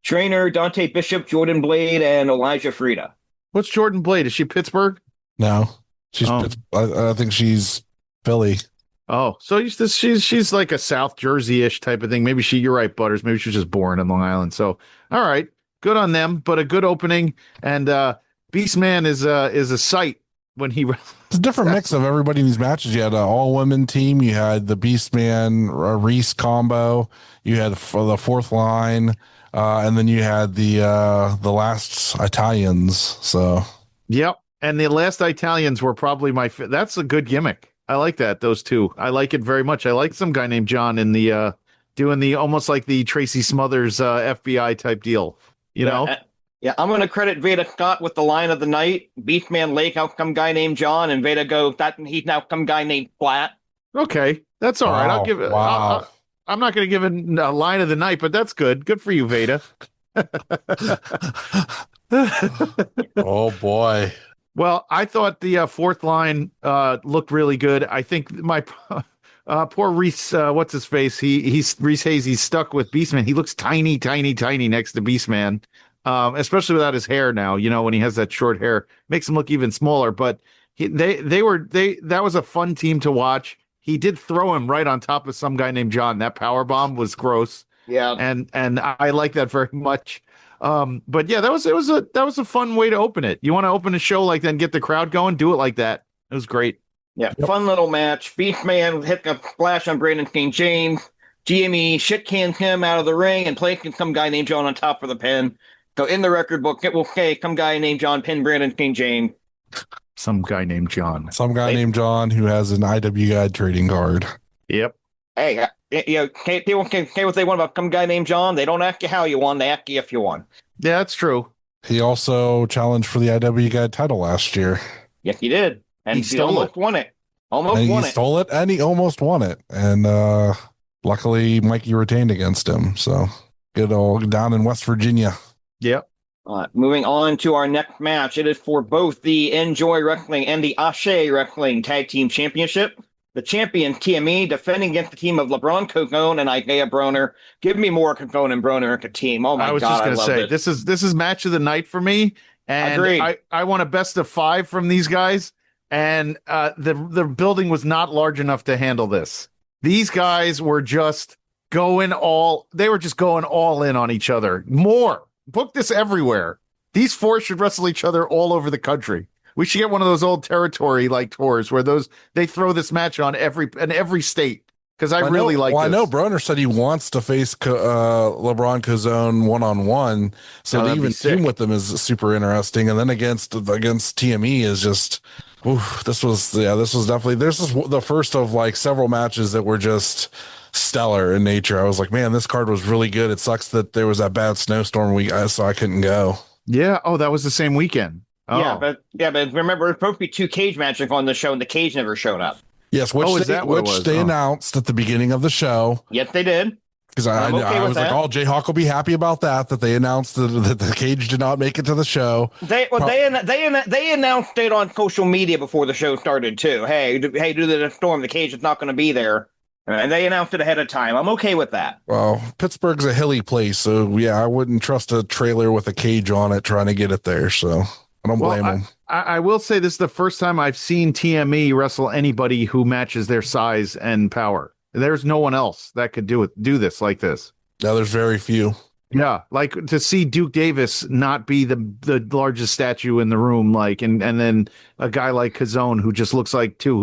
Trainer Dante Bishop, Jordan Blade, and Elijah Frieda. What's Jordan Blade? Is she Pittsburgh? No, she's. I think she's Philly. Oh, so she's like a South Jersey-ish type of thing. Maybe you're right, Butters. Maybe she was just born in Long Island. So, all right, good on them. But a good opening, and Beastman is a sight when he. It's a different mix of everybody in these matches. You had an all-women team. You had the Beastman Reese combo. You had the Fourth Line, and then you had the last Italians. So. Yep, and the last Italians were probably that's a good gimmick. I like that. Those two. I like it very much. I like some guy named John in the doing the almost like the Tracy Smothers FBI type deal. You know. Yeah, I'm going to credit Veda Scott with the line of the night. Beastman Lake out some guy named John, and Veda goes, that he's now some guy named Flat. Okay, that's all right. I'll Wow, give it. wow. I'm not going to give it a line of the night, but that's good. Good for you, Veda. Oh boy. Well, I thought the fourth line looked really good. I think my poor Reese, what's his face? He's Reese Hayes. He's stuck with Beastman. He looks tiny, tiny, tiny next to Beastman, especially without his hair now. You know, when he has that short hair, makes him look even smaller. But that was a fun team to watch. He did throw him right on top of some guy named John. That power bomb was gross. Yeah. And I like that very much. But yeah, that was a fun way to open it. You want to open a show like that and get the crowd going, do it like that. It was great. Yeah, fun little match. Beastman hit a splash on Brandon St. James. GME shit canned him out of the ring and placed some guy named John on top for the pin. So in the record book, it will say some guy named John pin Brandon St. James. Some guy named John. Some guy named John who has an IW Guide trading card. Yep. Hey, people can say what they want about some guy named John. They don't ask you how you won. They ask you if you won. Yeah, that's true. He also challenged for the IW Guide title last year. Yes, he did. And he stole almost won it. He stole it and he almost won it. And luckily Mikey retained against him. So good old down in West Virginia. Yep. Moving on to our next match. It is for both the Enjoy Wrestling and the Ashe Wrestling Tag Team Championship. The champion, TME, defending against the team of LeBron Cogone and Isaiah Broner. Give me more Cogone and Broner as a team. Oh, my God. I was just going to say, this is match of the night for me. And Agreed. I want a best of 5 from these guys. And the building was not large enough to handle this. These guys were just going all in on each other. More. Book this everywhere. These 4 should wrestle each other all over the country. We should get one of those old territory like tours where they throw this match on every state. Because I really like this. I know Broner said he wants to face LeBron Cazone one-on-one. So to even team with them is super interesting. And then against TME is just, this was definitely, this is the first of like several matches that were just stellar in nature. I was like, man, this card was really good. It sucks that there was that bad snowstorm week, so I couldn't go. Yeah. Oh, that was the same weekend. Oh. Yeah, but remember, it's supposed to be 2 cage matches on the show, and the cage never showed up. Yes, which they announced at the beginning of the show. Yes, they did. Because I was like, oh, JHawk will be happy about that they announced that the cage did not make it to the show. They announced it on social media before the show started too. Hey, due to the storm, the cage is not going to be there. And they announced it ahead of time. I'm okay with that. Well, Pittsburgh's a hilly place, so yeah, I wouldn't trust a trailer with a cage on it trying to get it there. So I don't blame them. I will say this is the first time I've seen TME wrestle anybody who matches their size and power. There's no one else that could do this like this. Yeah, there's very few. Yeah, like to see Duke Davis not be the largest statue in the room, like, and then a guy like Cazone who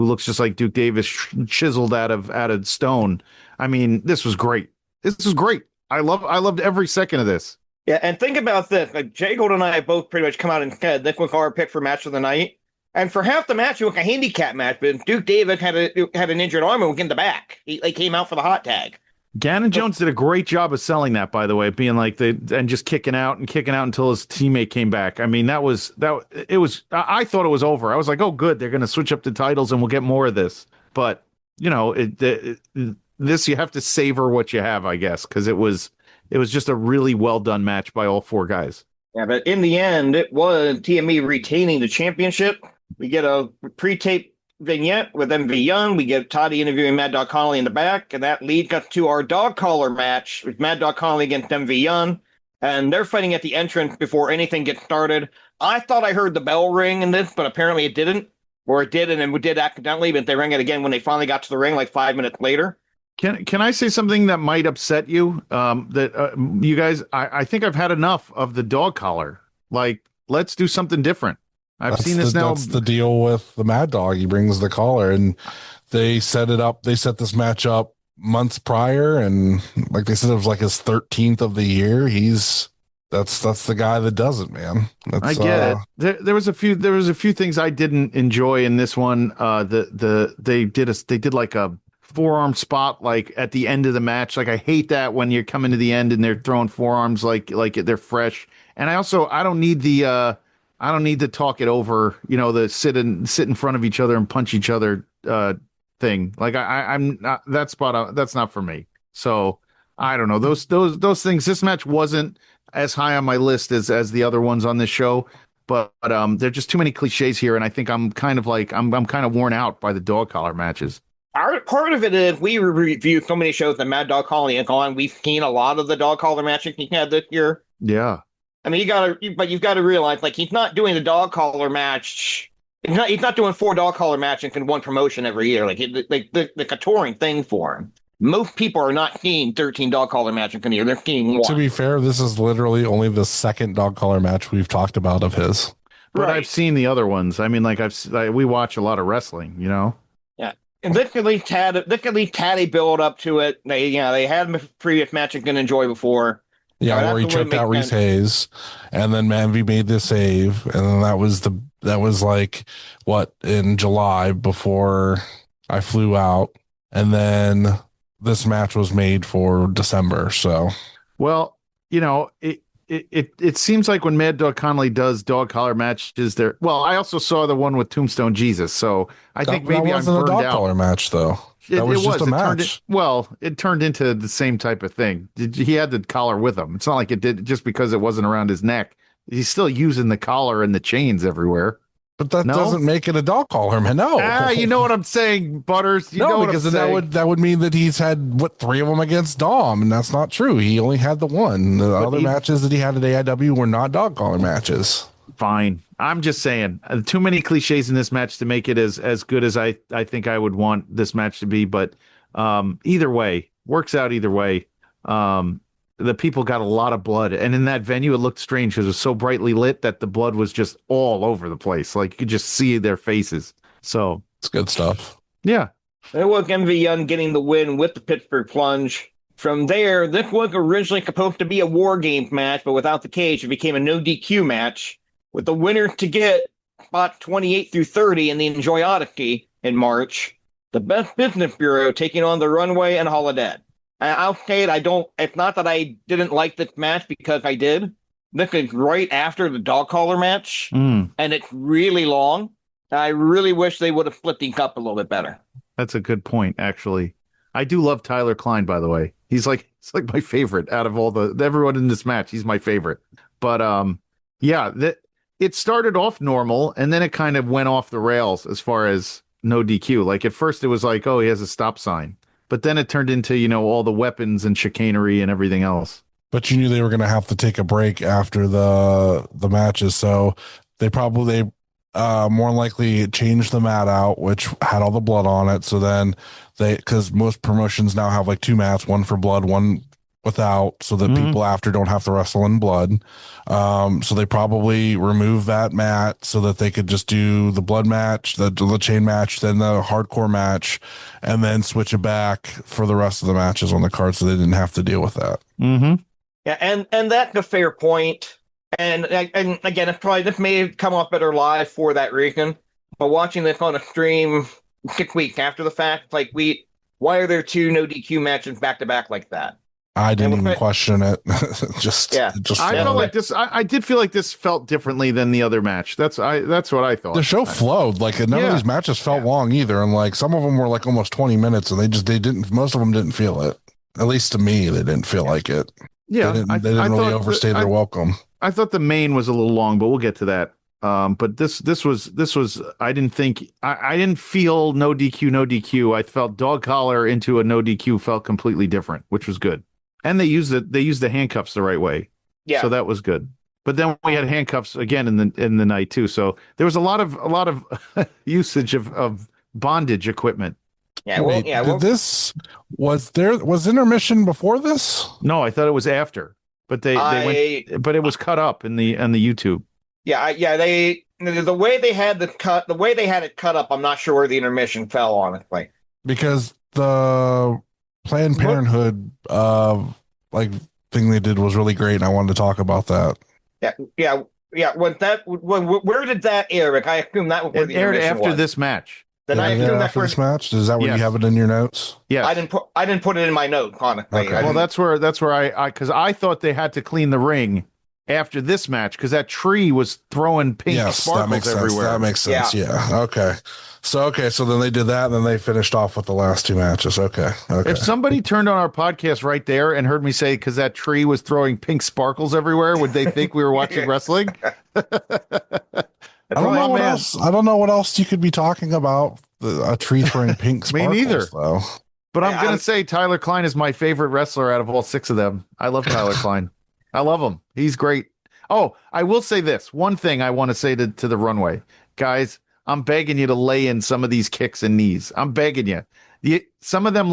looks just like Duke Davis, chiseled out of stone. I mean, this was great. This was great. I loved every second of this. Yeah, and think about this. Like Jgolds and I both pretty much come out and said this was our pick for match of the night. And for half the match, it was a handicap match, but Duke Davis had an injured arm and was in the back. He came out for the hot tag. Gannon Jones did a great job of selling that, by the way, being like and just kicking out until his teammate came back. I mean, I thought it was over. I was like, oh, good, they're going to switch up the titles and we'll get more of this. But this you have to savor what you have, I guess, because it was just a really well done match by all 4 guys. Yeah, but in the end, it was TME retaining the championship. We get a pre-tape vignette with MV Young. We get Toddy interviewing Mad Dog Connolly in the back, and that leads us to our dog collar match with Mad Dog Connolly against MV Young, and they're fighting at the entrance before anything gets started. I thought I heard the bell ring in this, but apparently it didn't, or it did, and it did accidentally, but they rang it again when they finally got to the ring like 5 minutes later. Can I say something that might upset you? You guys, I think I've had enough of the dog collar. Like, let's do something different. That's the deal with the Mad Dog. He brings the collar, and they set this match up months prior, and like they said, it was like his 13th of the year. That's the guy that does it, man. I get it. There was a few things I didn't enjoy in this one. They did like a forearm spot like at the end of the match. Like I hate that when you're coming to the end and they're throwing forearms like they're fresh. And I don't need to talk it over, the sit in front of each other and punch each other thing. Like I'm not that spot. That's not for me. So I don't know those things. This match wasn't as high on my list as the other ones on this show, but there are just too many cliches here, and I think I'm kind of worn out by the dog collar matches. Part of it is we review so many shows that Mad Dog Collar and on. We've seen a lot of the dog collar matches he had this year. Yeah, I mean you've got to realize like he's not doing the dog collar match. He's not doing 4 dog collar matches in one promotion every year. Like a touring thing for him. Most people are not seeing 13 dog collar matches in a year. They're seeing 1. To be fair, this is literally only the second dog collar match we've talked about of his. But right. I've seen the other ones. I mean, like we watch a lot of wrestling, Yeah, and this at least had a build up to it. They had a previous match you can enjoy before. Yeah, where he choked out Reese Hayes, and then Manvy made the save, and then that was like what in July before I flew out, and then this match was made for December. So, well, it seems like when Mad Dog Connolly does dog collar matches, there. Well, I also saw the one with Tombstone Jesus, so I think maybe I'm burned a dog out. collar match though. That was just a match. It turned into the same type of thing. He had the collar with him. It's not like it did just because it wasn't around his neck. He's still using the collar and the chains everywhere. But that doesn't make it a dog collar, man. No. You know what I'm saying, Butters. Because that would mean that he's had 3 of them against Dom, and that's not true. He only had the one. The other matches that he had at AIW were not dog collar matches. Fine. I'm just saying, too many cliches in this match to make it as good as I think I would want this match to be. But either way, works out either way. The people got a lot of blood, and in that venue, it looked strange because it was so brightly lit that the blood was just all over the place. Like you could just see their faces. So it's good stuff. Yeah. It was MV Young getting the win with the Pittsburgh Plunge. From there, this was originally supposed to be a War Games match, but without the cage, it became a no DQ match with the winner to get spot 28 through 30 in the Enjoy Odyssey in March. The Best Business Bureau taking on the Runway and Holodead. I'll say it. It's not that I didn't like this match because I did. This is right after the dog collar match, and it's really long. I really wish they would have split these up a little bit better. That's a good point, actually. I do love Tyler Klein, by the way. It's like my favorite out of everyone in this match. He's my favorite. But it started off normal, and then it kind of went off the rails as far as no DQ. Like at first, it was like, oh, he has a stop sign. But then it turned into, all the weapons and chicanery and everything else. But you knew they were going to have to take a break after the matches. So they probably more likely changed the mat out, which had all the blood on it. So then because most promotions now have like 2 mats, one for blood, one without, so that people after don't have to wrestle in blood. So they probably removed that mat so that they could just do the blood match, the chain match, then the hardcore match, and then switch it back for the rest of the matches on the card, so they didn't have to deal with that. Mm-hmm. Yeah, and that's a fair point. And again, it's probably this may have come off better live for that reason. But watching this on a stream 6 weeks after the fact, like why are there 2 no DQ matches back to back like that? I didn't even question it. I felt like this. I did feel like this felt differently than the other match. That's what I thought. The show flowed. Like none of these matches felt long either, and like some of them were like almost 20 minutes, and they didn't. Most of them didn't feel it. At least to me, they didn't feel like it. Yeah, they didn't really overstay their welcome. I thought the main was a little long, but we'll get to that. But this was. I didn't think. I didn't feel no DQ. I felt dog collar into a no DQ felt completely different, which was good. And they used the handcuffs the right way. Yeah. So that was good. But then we had handcuffs again in the night too. So there was a lot of usage of bondage equipment. Yeah. Was intermission before this? No, I thought it was after. But but it was cut up in the YouTube. Yeah, the way they had it cut up, I'm not sure where the intermission fell, honestly. Because the Planned Parenthood thing they did was really great, and I wanted to talk about that. Yeah. Where did that air, Rick? I assume that was where the aired intermission after was. this match. Then I Anything assume that after this match? Is that what Yes. you have it in your notes? Yes. I didn't put it in my note, honestly. Okay. Well, that's where because I thought they had to clean the ring after this match because that tree was throwing pink sparkles everywhere. That makes sense. Yeah. Okay. So then they did that, and then they finished off with the last two matches. Okay. If somebody turned on our podcast right there and heard me say because that tree was throwing pink sparkles everywhere, would they think we were watching wrestling? I don't know what else. I don't know what else you could be talking about. A tree throwing pink sparkles. Me neither. Though. But I'm going to say Tyler Klein is my favorite wrestler out of all 6 of them. I love Tyler Klein. I love him. He's great. Oh, I will say this. One thing I want to say to the runway. Guys, I'm begging you to lay in some of these kicks and knees. I'm begging you. Some of them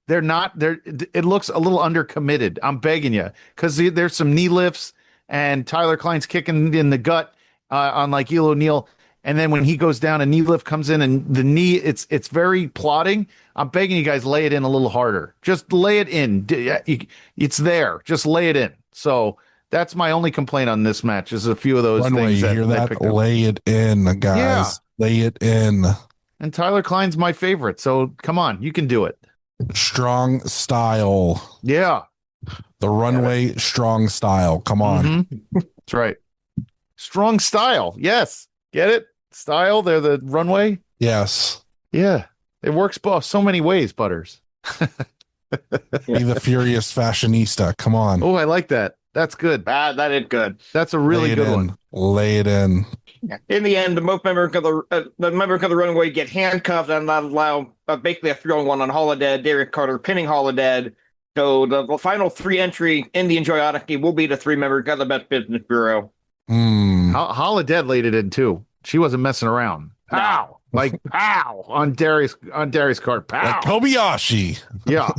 it looks a little undercommitted. I'm begging you. Because there's some knee lifts and Tyler Klein's kicking in the gut on like Eel O'Neill. And then when he goes down, a knee lift comes in, and the knee, it's very plodding. I'm begging you guys, lay it in a little harder. Just lay it in. It's there. Just lay it in. So that's my only complaint on this match. Is a few of those things. You hear that? Lay it in, guys. Yeah. Lay it in. And Tyler Klein's my favorite. So come on, you can do it. Strong style. Yeah. The runway strong style. Come on. Mm-hmm. That's right. Strong style. Yes. Get it? Style, they're the runway? Yes. Yeah. It works so many ways, Butters. Be the furious fashionista. Come on. Oh, I like that. That's good. That is good. That's a really good one. Lay it in. In the end, the members of the runway get handcuffed and not allow basically a 3-on-1 on Holodead, Derek Carter pinning Holodead. So the final 3 entry in the Enjoy Odyssey will be the 3 members of the Best Business Bureau. Holodead laid it in too. She wasn't messing around. Pow! Like pow on Darius Carter. Pow! Like Kobayashi. Yeah.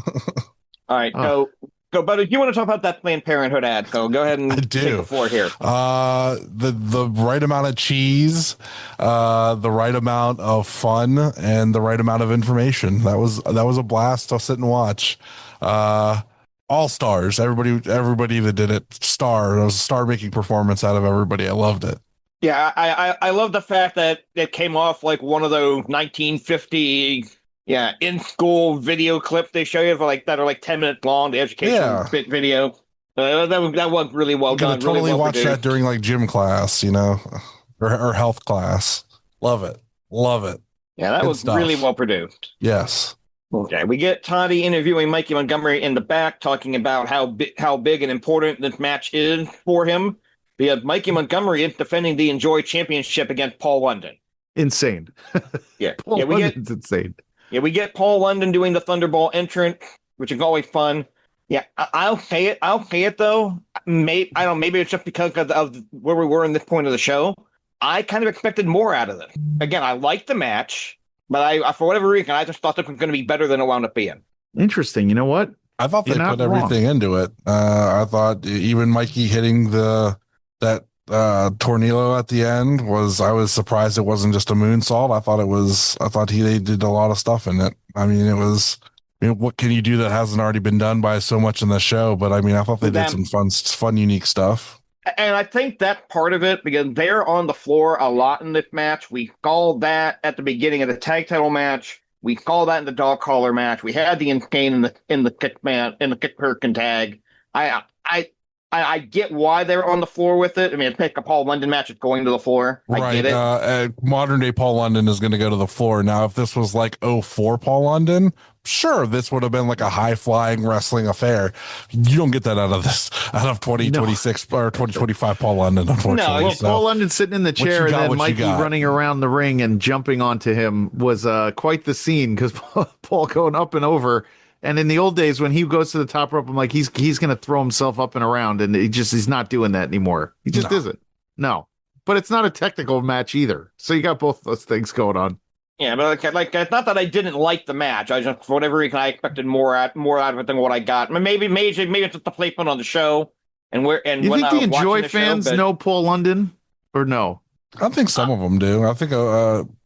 All right. So, but if you want to talk about that Planned Parenthood ad, so go ahead and take the floor here. The right amount of cheese, the right amount of fun, and the right amount of information. That was a blast. I'll sit and watch. All stars. Everybody that did it. It was a star-making performance out of everybody. I loved it. Yeah, I love the fact that it came off like one of those 1950 in school video clips they show you that are like 10 minutes long, the education video. That was really well done. You could totally watch that during like gym class, or health class. Love it. Yeah, that was really well produced. Yes. Okay, we get Toddy interviewing Mikey Montgomery in the back, talking about how big and important this match is for him. Because Mikey Montgomery is defending the Enjoy Championship against Paul London. Insane. Yeah. Paul London's insane. Yeah, we get Paul London doing the Thunderball entrance, which is always fun. Yeah, I'll say it though. Maybe it's just because of where we were in this point of the show. I kind of expected more out of it. Again, I liked the match, but I for whatever reason, I just thought it was going to be better than it wound up being. Interesting. You know what? I thought they put everything into it. I thought even Mikey hitting that tornillo at the end I was surprised it wasn't just a moonsault. I thought they did a lot of stuff in it. I mean, what can you do that hasn't already been done by so much in the show? But I mean, I thought they did some fun, unique stuff. And I think that's part of it because they're on the floor a lot in this match. We called that at the beginning of the tag title match. We called that in the dog collar match. We had the Insane in the kick Perkin tag. I get why they're on the floor with it. I mean, it's a Paul London match. It's going to the floor. I get it. Modern day Paul London is going to go to the floor. Now, if this was like 04 Paul London, sure, this would have been like a high flying wrestling affair. You don't get that out of 2026 or 2025 Paul London, unfortunately. No, Paul London sitting in the chair and then Mikey running around the ring and jumping onto him was quite the scene because Paul going up and over. And in the old days, when he goes to the top rope, I'm like, he's going to throw himself up and around, and he's not doing that anymore. He just isn't. No, but it's not a technical match either. So you got both those things going on. Yeah, but like it's not that I didn't like the match. I just, for whatever reason, I expected more out of it than what I got. Maybe it's just the placement on the show. You think the Enjoy fans know Paul London or no? I think some of them do. I think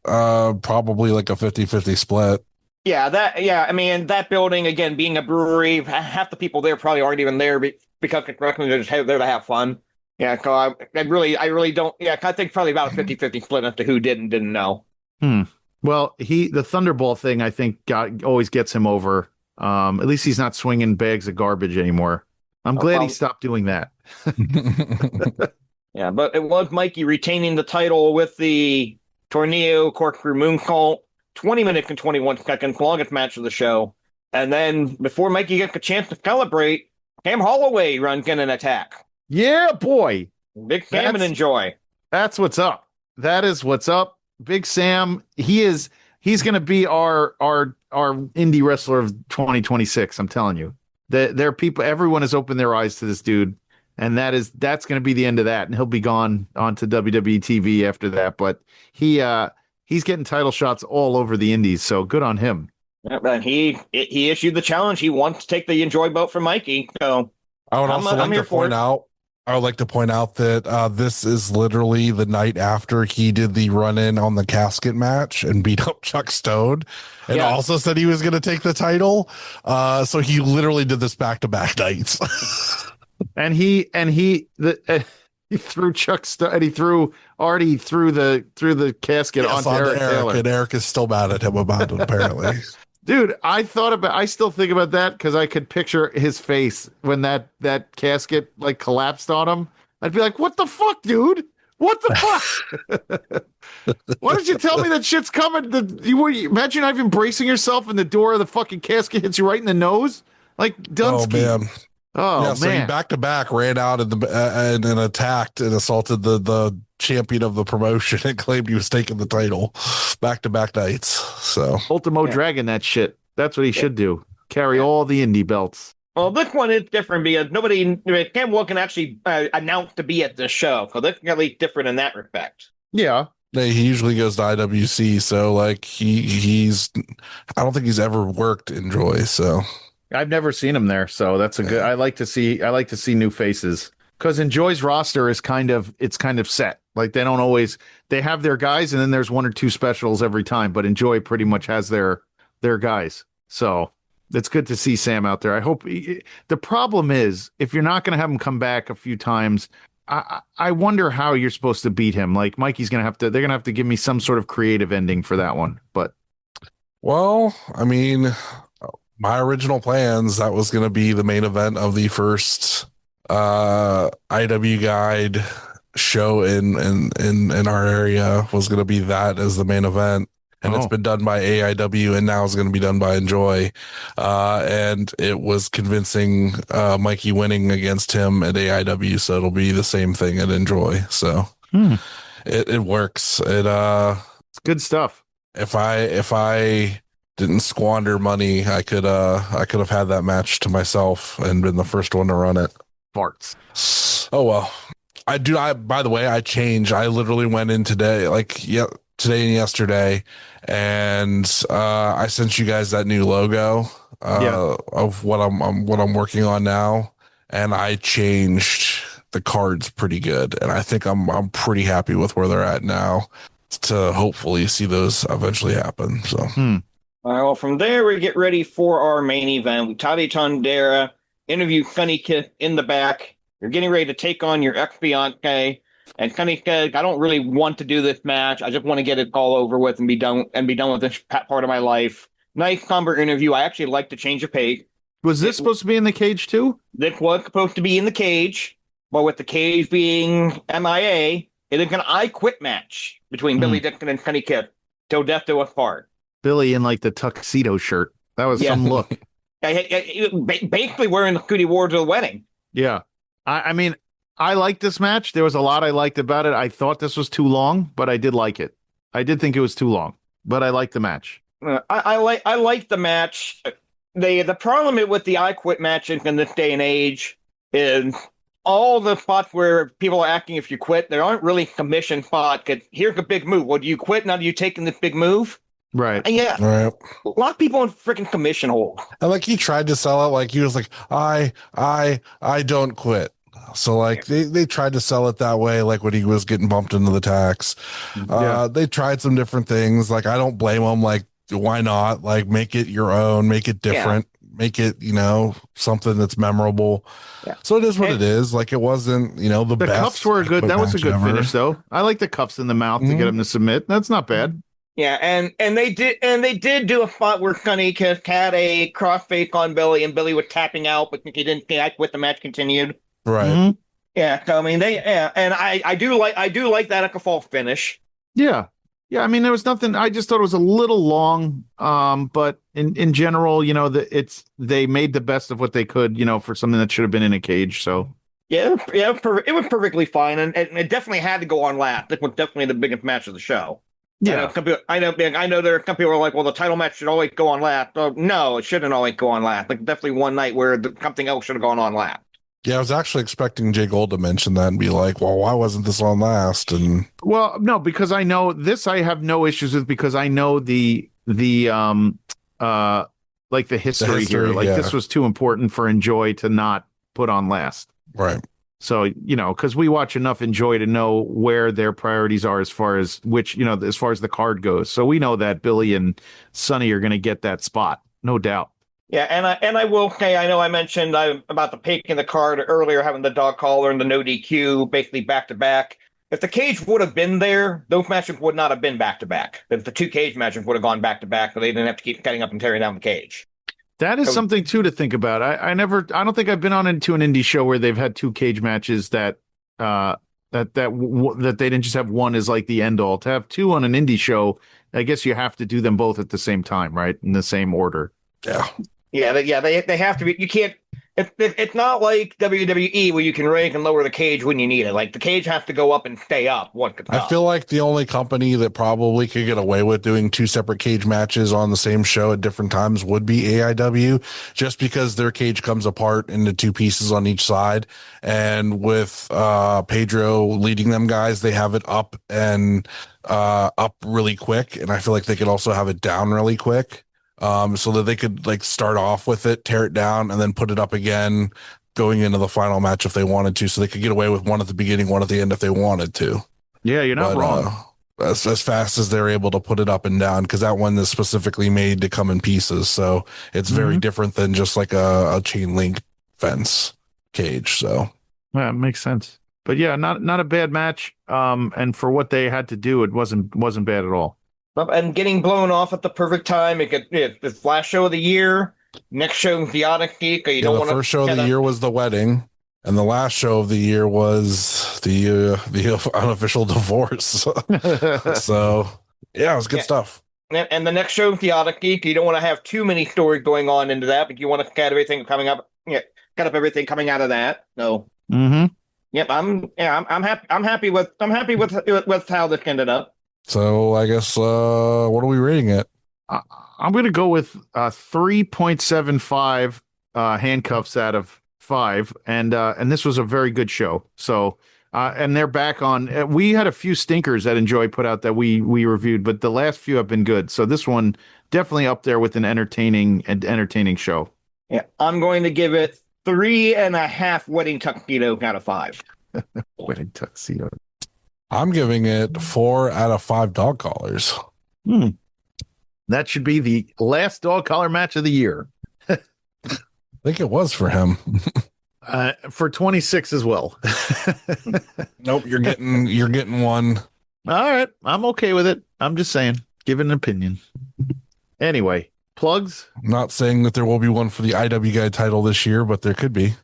probably like a 50-50 split. Yeah, I mean, that building, again, being a brewery, half the people there probably aren't even there because they're just there to have fun. Yeah, so I really don't. Yeah, I think probably about a 50-50 split as to who did and didn't know. Well, the Thunderball thing, I think, always gets him over. At least he's not swinging bags of garbage anymore. I'm glad he stopped doing that. Yeah, but it was Mikey retaining the title with the Tornado Corkscrew Moonsault, 20 minutes and 21 seconds, longest match of the show. And then before Mikey gets a chance to celebrate, Cam Holloway runs in an attack. Yeah, boy. Big Sam and enjoy. That's what's up. That is what's up. Big Sam, he's going to be our indie wrestler of 2026. I'm telling you, there are people. Everyone has opened their eyes to this dude, and that's going to be the end of that. And he'll be gone onto WWE TV after that. But he's getting title shots all over the indies. So good on him. Yeah, and he issued the challenge. He wants to take the Enjoy belt from Mikey. So I would also like to point out. I would like to point out that this is literally the night after he did the run-in on the casket match and beat up Chuck Stone, and also said he was going to take the title. So he literally did this back-to-back nights. and he threw Chuck Stone, and he threw the casket onto Eric Taylor. And Eric is still mad at him about it, apparently. Dude, I still think about that because I could picture his face when that casket like collapsed on him. I'd be like, what the fuck, dude? What the fuck? Why did you tell me that shit's coming? Imagine not even bracing yourself and the door of the fucking casket hits you right in the nose. Like Dunsky. Oh, man. Oh, yeah, so man. he back-to-back ran out and attacked and assaulted the champion of the promotion and claimed he was taking the title back-to-back nights. So Ultimo Dragon that shit. That's what he should do. Carry all the indie belts. Well, this one is different because Cam Will can actually announce to be at the show. So this is at least different in that respect. Yeah. He usually goes to IWC, so like he's I don't think he's ever worked Enjoy, so I've never seen him there, so that's a good. I like to see new faces because Enjoy's roster is kind of set. Like they have their guys, and then there's one or two specials every time. But Enjoy pretty much has their guys, so it's good to see Sam out there. I hope. The problem is if you're not going to have him come back a few times, I wonder how you're supposed to beat him. Like Mikey's going to have to. They're going to have to give me some sort of creative ending for that one. But well, I mean. My original plans, that was going to be the main event of the first IW Guide show in our area, was going to be that as the main event. And it's been done by AIW, and now it's going to be done by Enjoy. And it was convincing Mikey winning against him at AIW, so it'll be the same thing at Enjoy. So it works. It's good stuff. If I didn't squander money, I could have had that match to myself and been the first one to run it. Farts. Oh well. By the way, I literally went in today, today and yesterday, and I sent you guys that new logo of what I'm working on now, and I changed the cards pretty good, and I think I'm pretty happy with where they're at now to hopefully see those eventually happen. So All right, well, from there, we get ready for our main event. Tade Tondera interview Sunny Kiss in the back. You're getting ready to take on your ex-fiance. And Sunny says, I don't really want to do this match. I just want to get it all over with and be done with this part of my life. Nice, somber interview. I actually like to change the pace. Was this supposed to be in the cage, too? This was supposed to be in the cage, but with the cage being MIA, it is an I Quit match between Billy Dixon and Sunny Kiss. Till death do us part. Billy in like the tuxedo shirt. That was some look. Basically wearing the Scooty Ward to the wedding. Yeah. I mean, I liked this match. There was a lot I liked about it. I thought this was too long, but I did like it. I did think it was too long, but I liked the match. I like the match. The problem with the I Quit matches in this day and age is all the spots where people are acting if you quit, there aren't really commission spots. Here's a big move. Well, do you quit? Now do you taking this big move? Right. And yeah. Right. A lot of people in freaking commission hold. And like he tried to sell it, like he was like, I don't quit. So like they tried to sell it that way, like when he was getting bumped into the tax. They tried some different things. Like I don't blame them. Like why not? Like make it your own, make it different, make it something that's memorable. Yeah. So it is what it is. Like it wasn't the best. The cuffs were good. That was a good finish though. I like the cuffs in the mouth to get him to submit. That's not bad. Yeah, and they did do a spot where Sonny had a crossface on Billy, and Billy was tapping out, but he didn't connect with the match continued. Right. Mhm. Yeah, so I mean and I do like that at the fall finish. Yeah. Yeah, I mean, there was nothing. I just thought it was a little long, but in general, they made the best of what they could, for something that should have been in a cage. So Yeah, it was perfectly fine, and it definitely had to go on last. It was definitely the biggest match of the show. yeah, I know there are some people who are like, well, the title match should always go on last. Oh, no, it shouldn't always go on last. Like definitely one night where something else should have gone on last. Yeah, I was actually expecting Jgolds to mention that and be like, well, why wasn't this on last? And well, no, because I know this, I have no issues with because I know like the history here. Like yeah. this was too important for Enjoy to not put on last. Right. So, because we watch enough Enjoy to know where their priorities are as far as as far as the card goes. So we know that Billy and Sonny are going to get that spot, no doubt. Yeah, and I will say, I know I mentioned about the pick in the card earlier, having the dog collar and the no DQ basically back to back. If the cage would have been there, those matches would not have been back to back. If the two cage matches would have gone back to back, but they didn't have to keep cutting up and tearing down the cage. That is something too to think about. I don't think I've been on into an indie show where they've had two cage matches that they didn't just have one as like the end all. To have two on an indie show, I guess you have to do them both at the same time, right? In the same order. Yeah. They have to be. You can't. It's not like WWE where you can raise and lower the cage when you need it. Like the cage has to go up and stay up. I feel like the only company that probably could get away with doing two separate cage matches on the same show at different times would be AIW, just because their cage comes apart into two pieces on each side. And with Pedro leading them guys, they have it up and up really quick. And I feel like they could also have it down really quick. So that they could like start off with it, tear it down, and then put it up again going into the final match if they wanted to. So they could get away with one at the beginning, one at the end if they wanted to. Yeah, you're not wrong. As fast as they're able to put it up and down, because that one is specifically made to come in pieces. So it's very different than just like a chain link fence cage. So yeah, it makes sense. But yeah, not a bad match. And for what they had to do, it wasn't bad at all. And getting blown off at the perfect time. It's last show of the year. Next show is the Odyssey. The first show of the year was the wedding, and the last show of the year was the unofficial divorce. So yeah, it was good stuff. And the next show is the Odyssey. You don't want to have too many stories going on into that, but you want to cut everything coming up. Yeah, cut up everything coming out of that. So. Yep, I'm happy. I'm happy with how this ended up. So I guess what are we rating it? I'm going to go with 3.75 handcuffs out of 5, and this was a very good show. So and they're back on. We had a few stinkers that Enjoy put out that we reviewed, but the last few have been good. So this one definitely up there with an entertaining show. Yeah, I'm going to give it 3.5 wedding tuxedos out of 5. Wedding tuxedo. I'm giving it 4 out of 5 dog collars. That should be the last dog collar match of the year. I think it was for him. For 26 as well. Nope, you're getting one. All right, I'm okay with it. I'm just saying, giving an opinion. Anyway, plugs. I'm not saying that there will be one for the IW Guy title this year, but there could be.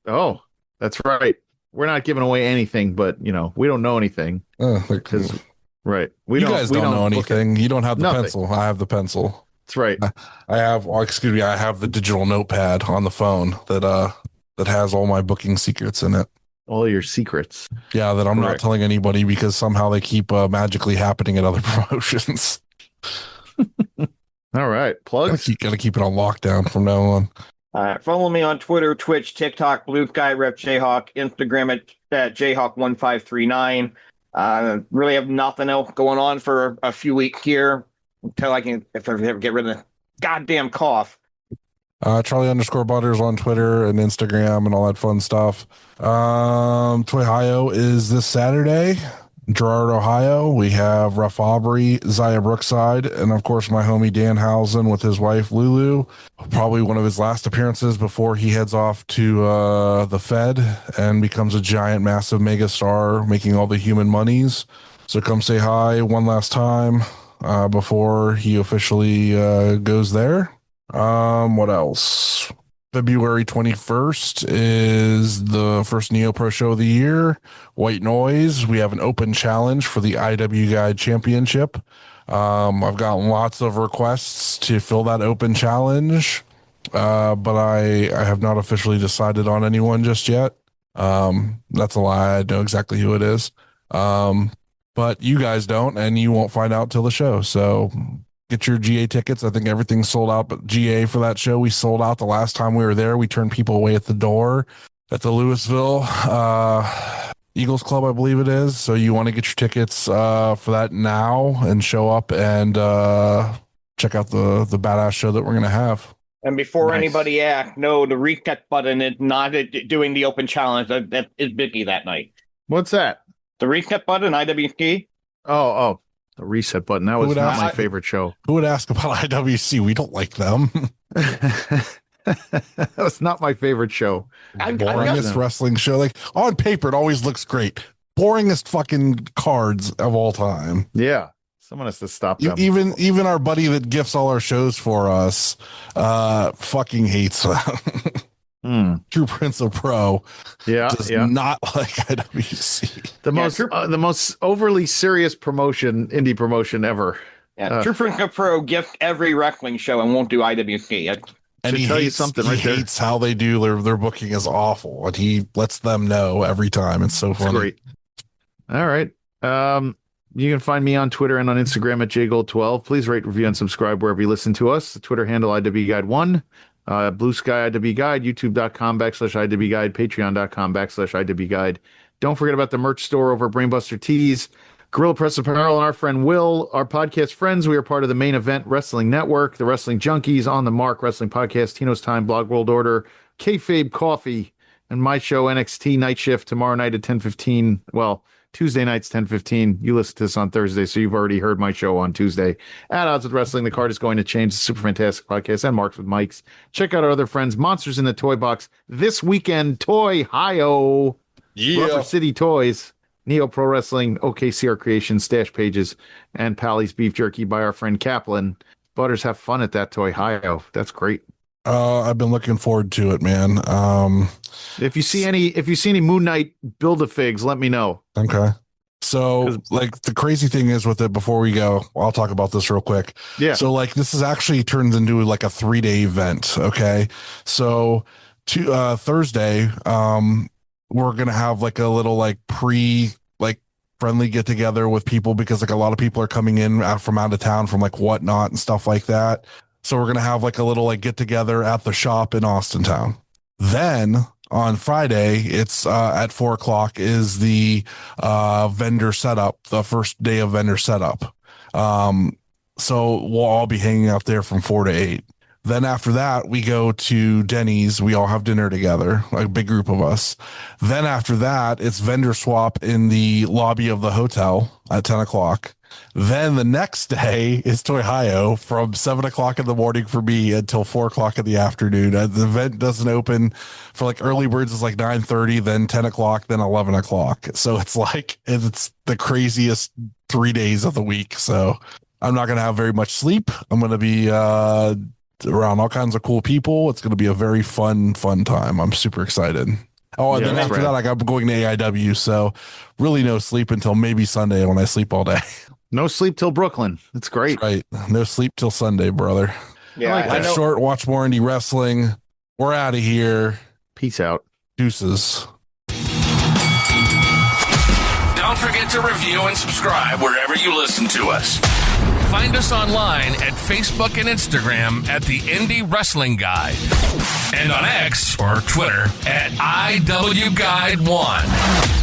Oh, that's right. We're not giving away anything, but we don't know anything. Because right, you guys don't know anything. You don't have the nothing. Pencil. I have the pencil. That's right. I have. Well, excuse me. I have the digital notepad on the phone that has all my booking secrets in it. All your secrets. Yeah, that I'm not telling anybody because somehow they keep magically happening at other promotions. All right, plugs. Gotta keep it on lockdown from now on. Follow me on Twitter, Twitch, TikTok, Blue Sky, Rep JHawk, Instagram at JHawk1539. Really have nothing else going on for a few weeks here until I can ever get rid of the goddamn cough. Charlie_Butters on Twitter and Instagram and all that fun stuff. Toy Ohio is this Saturday. Gerard, Ohio. We have Ruff Aubrey, Zaya Brookside, and of course my homie Dan Housen with his wife Lulu. Probably one of his last appearances before he heads off to the Fed and becomes a giant, massive mega star, making all the human monies. So come say hi one last time before he officially goes there. What else? February 21st is the first Neo Pro show of the year. White Noise. We have an open challenge for the IW Guide Championship. I've gotten lots of requests to fill that open challenge, but I have not officially decided on anyone just yet. That's a lie. I know exactly who it is. But you guys don't, and you won't find out till the show. So get your GA tickets. I think everything's sold out, but GA for that show, we sold out the last time we were there. We turned people away at the door at the Louisville Eagles Club, I believe it is. So you want to get your tickets for that now and show up and check out the badass show that we're going to have. And before anybody asks, no, the reset button is not doing the open challenge. That is busy that night. What's that? The reset button, IWC. Oh, the reset button. That was not my favorite show. Who would ask about IWC? We don't like them. That was not my favorite show. Boringest wrestling show. Like on paper, it always looks great. Boringest fucking cards of all time. Yeah. Someone has to stop them. Even our buddy that gifts all our shows for us fucking hates them. True Prince of Pro does not like IWC. The most overly serious indie promotion ever. Yeah, True Prince of Pro gifts every wrestling show and won't do IWC. And he hates how they do their booking is awful, and he lets them know every time. It's so funny. Great. All right. You can find me on Twitter and on Instagram at JGold12. Please rate, review, and subscribe wherever you listen to us. The Twitter handle IWGuide1, Blue Sky IW Guide, YouTube.com/IW Guide, Patreon.com/IW Guide. Don't forget about the merch store over at Brainbuster Tees, Gorilla Press Apparel, and our friend Will, our podcast friends. We are part of the Main Event Wrestling Network, the Wrestling Junkies, On the Mark Wrestling Podcast, Tino's Time, Blog World Order, Kayfabe Coffee, and my show NXT Night Shift tomorrow night at 10:15. Well, Tuesday nights, 10:15. You listen to this on Thursday, so you've already heard my show on Tuesday. At Odds with Wrestling, the card is going to change. The Super Fantastic Podcast and Marks with Mikes. Check out our other friends, Monsters in the Toy Box. This weekend, Toy Hio. Rubber City Toys. Neo Pro Wrestling, OKCR Creations, Stash Pages, and Pally's Beef Jerky by our friend Kaplan. Butters, have fun at that Toy Hio. That's great. I've been looking forward to it, man. If you see any Moon Knight Build-A-Figs, let me know. Okay. So, like, the crazy thing is with it, before we go, I'll talk about this real quick. Yeah. So, like, this is actually turns into like a 3-day event. Okay. So, Thursday, we're gonna have like a little like friendly get together with people, because like a lot of people are coming in from out of town from like Whatnot and stuff like that. So we're gonna have like a little like get together at the shop in Austin Town. Then on Friday, it's at 4:00 is the vendor setup, the first day of vendor setup. So we'll all be hanging out there from 4 to 8. Then after that, we go to Denny's. We all have dinner together, like a big group of us. Then after that, it's vendor swap in the lobby of the hotel at 10:00. Then the next day is Toy Hio from 7:00 in the morning for me until 4:00 in the afternoon. The event doesn't open for like early birds is like 9:30, then 10:00, then 11:00. So it's like, it's the craziest 3 days of the week. So I'm not going to have very much sleep. I'm going to be, around all kinds of cool people. It's going to be a very fun time. I'm super excited. Oh, and then after that, I'm going to AIW. So really no sleep until maybe Sunday when I sleep all day. No sleep till Brooklyn. That's great. That's right. No sleep till Sunday, brother. Yeah. Life short, watch more indie wrestling. We're out of here. Peace out. Deuces. Don't forget to review and subscribe wherever you listen to us. Find us online at Facebook and Instagram at the Indie Wrestling Guide, and on X or Twitter at IWGuide1.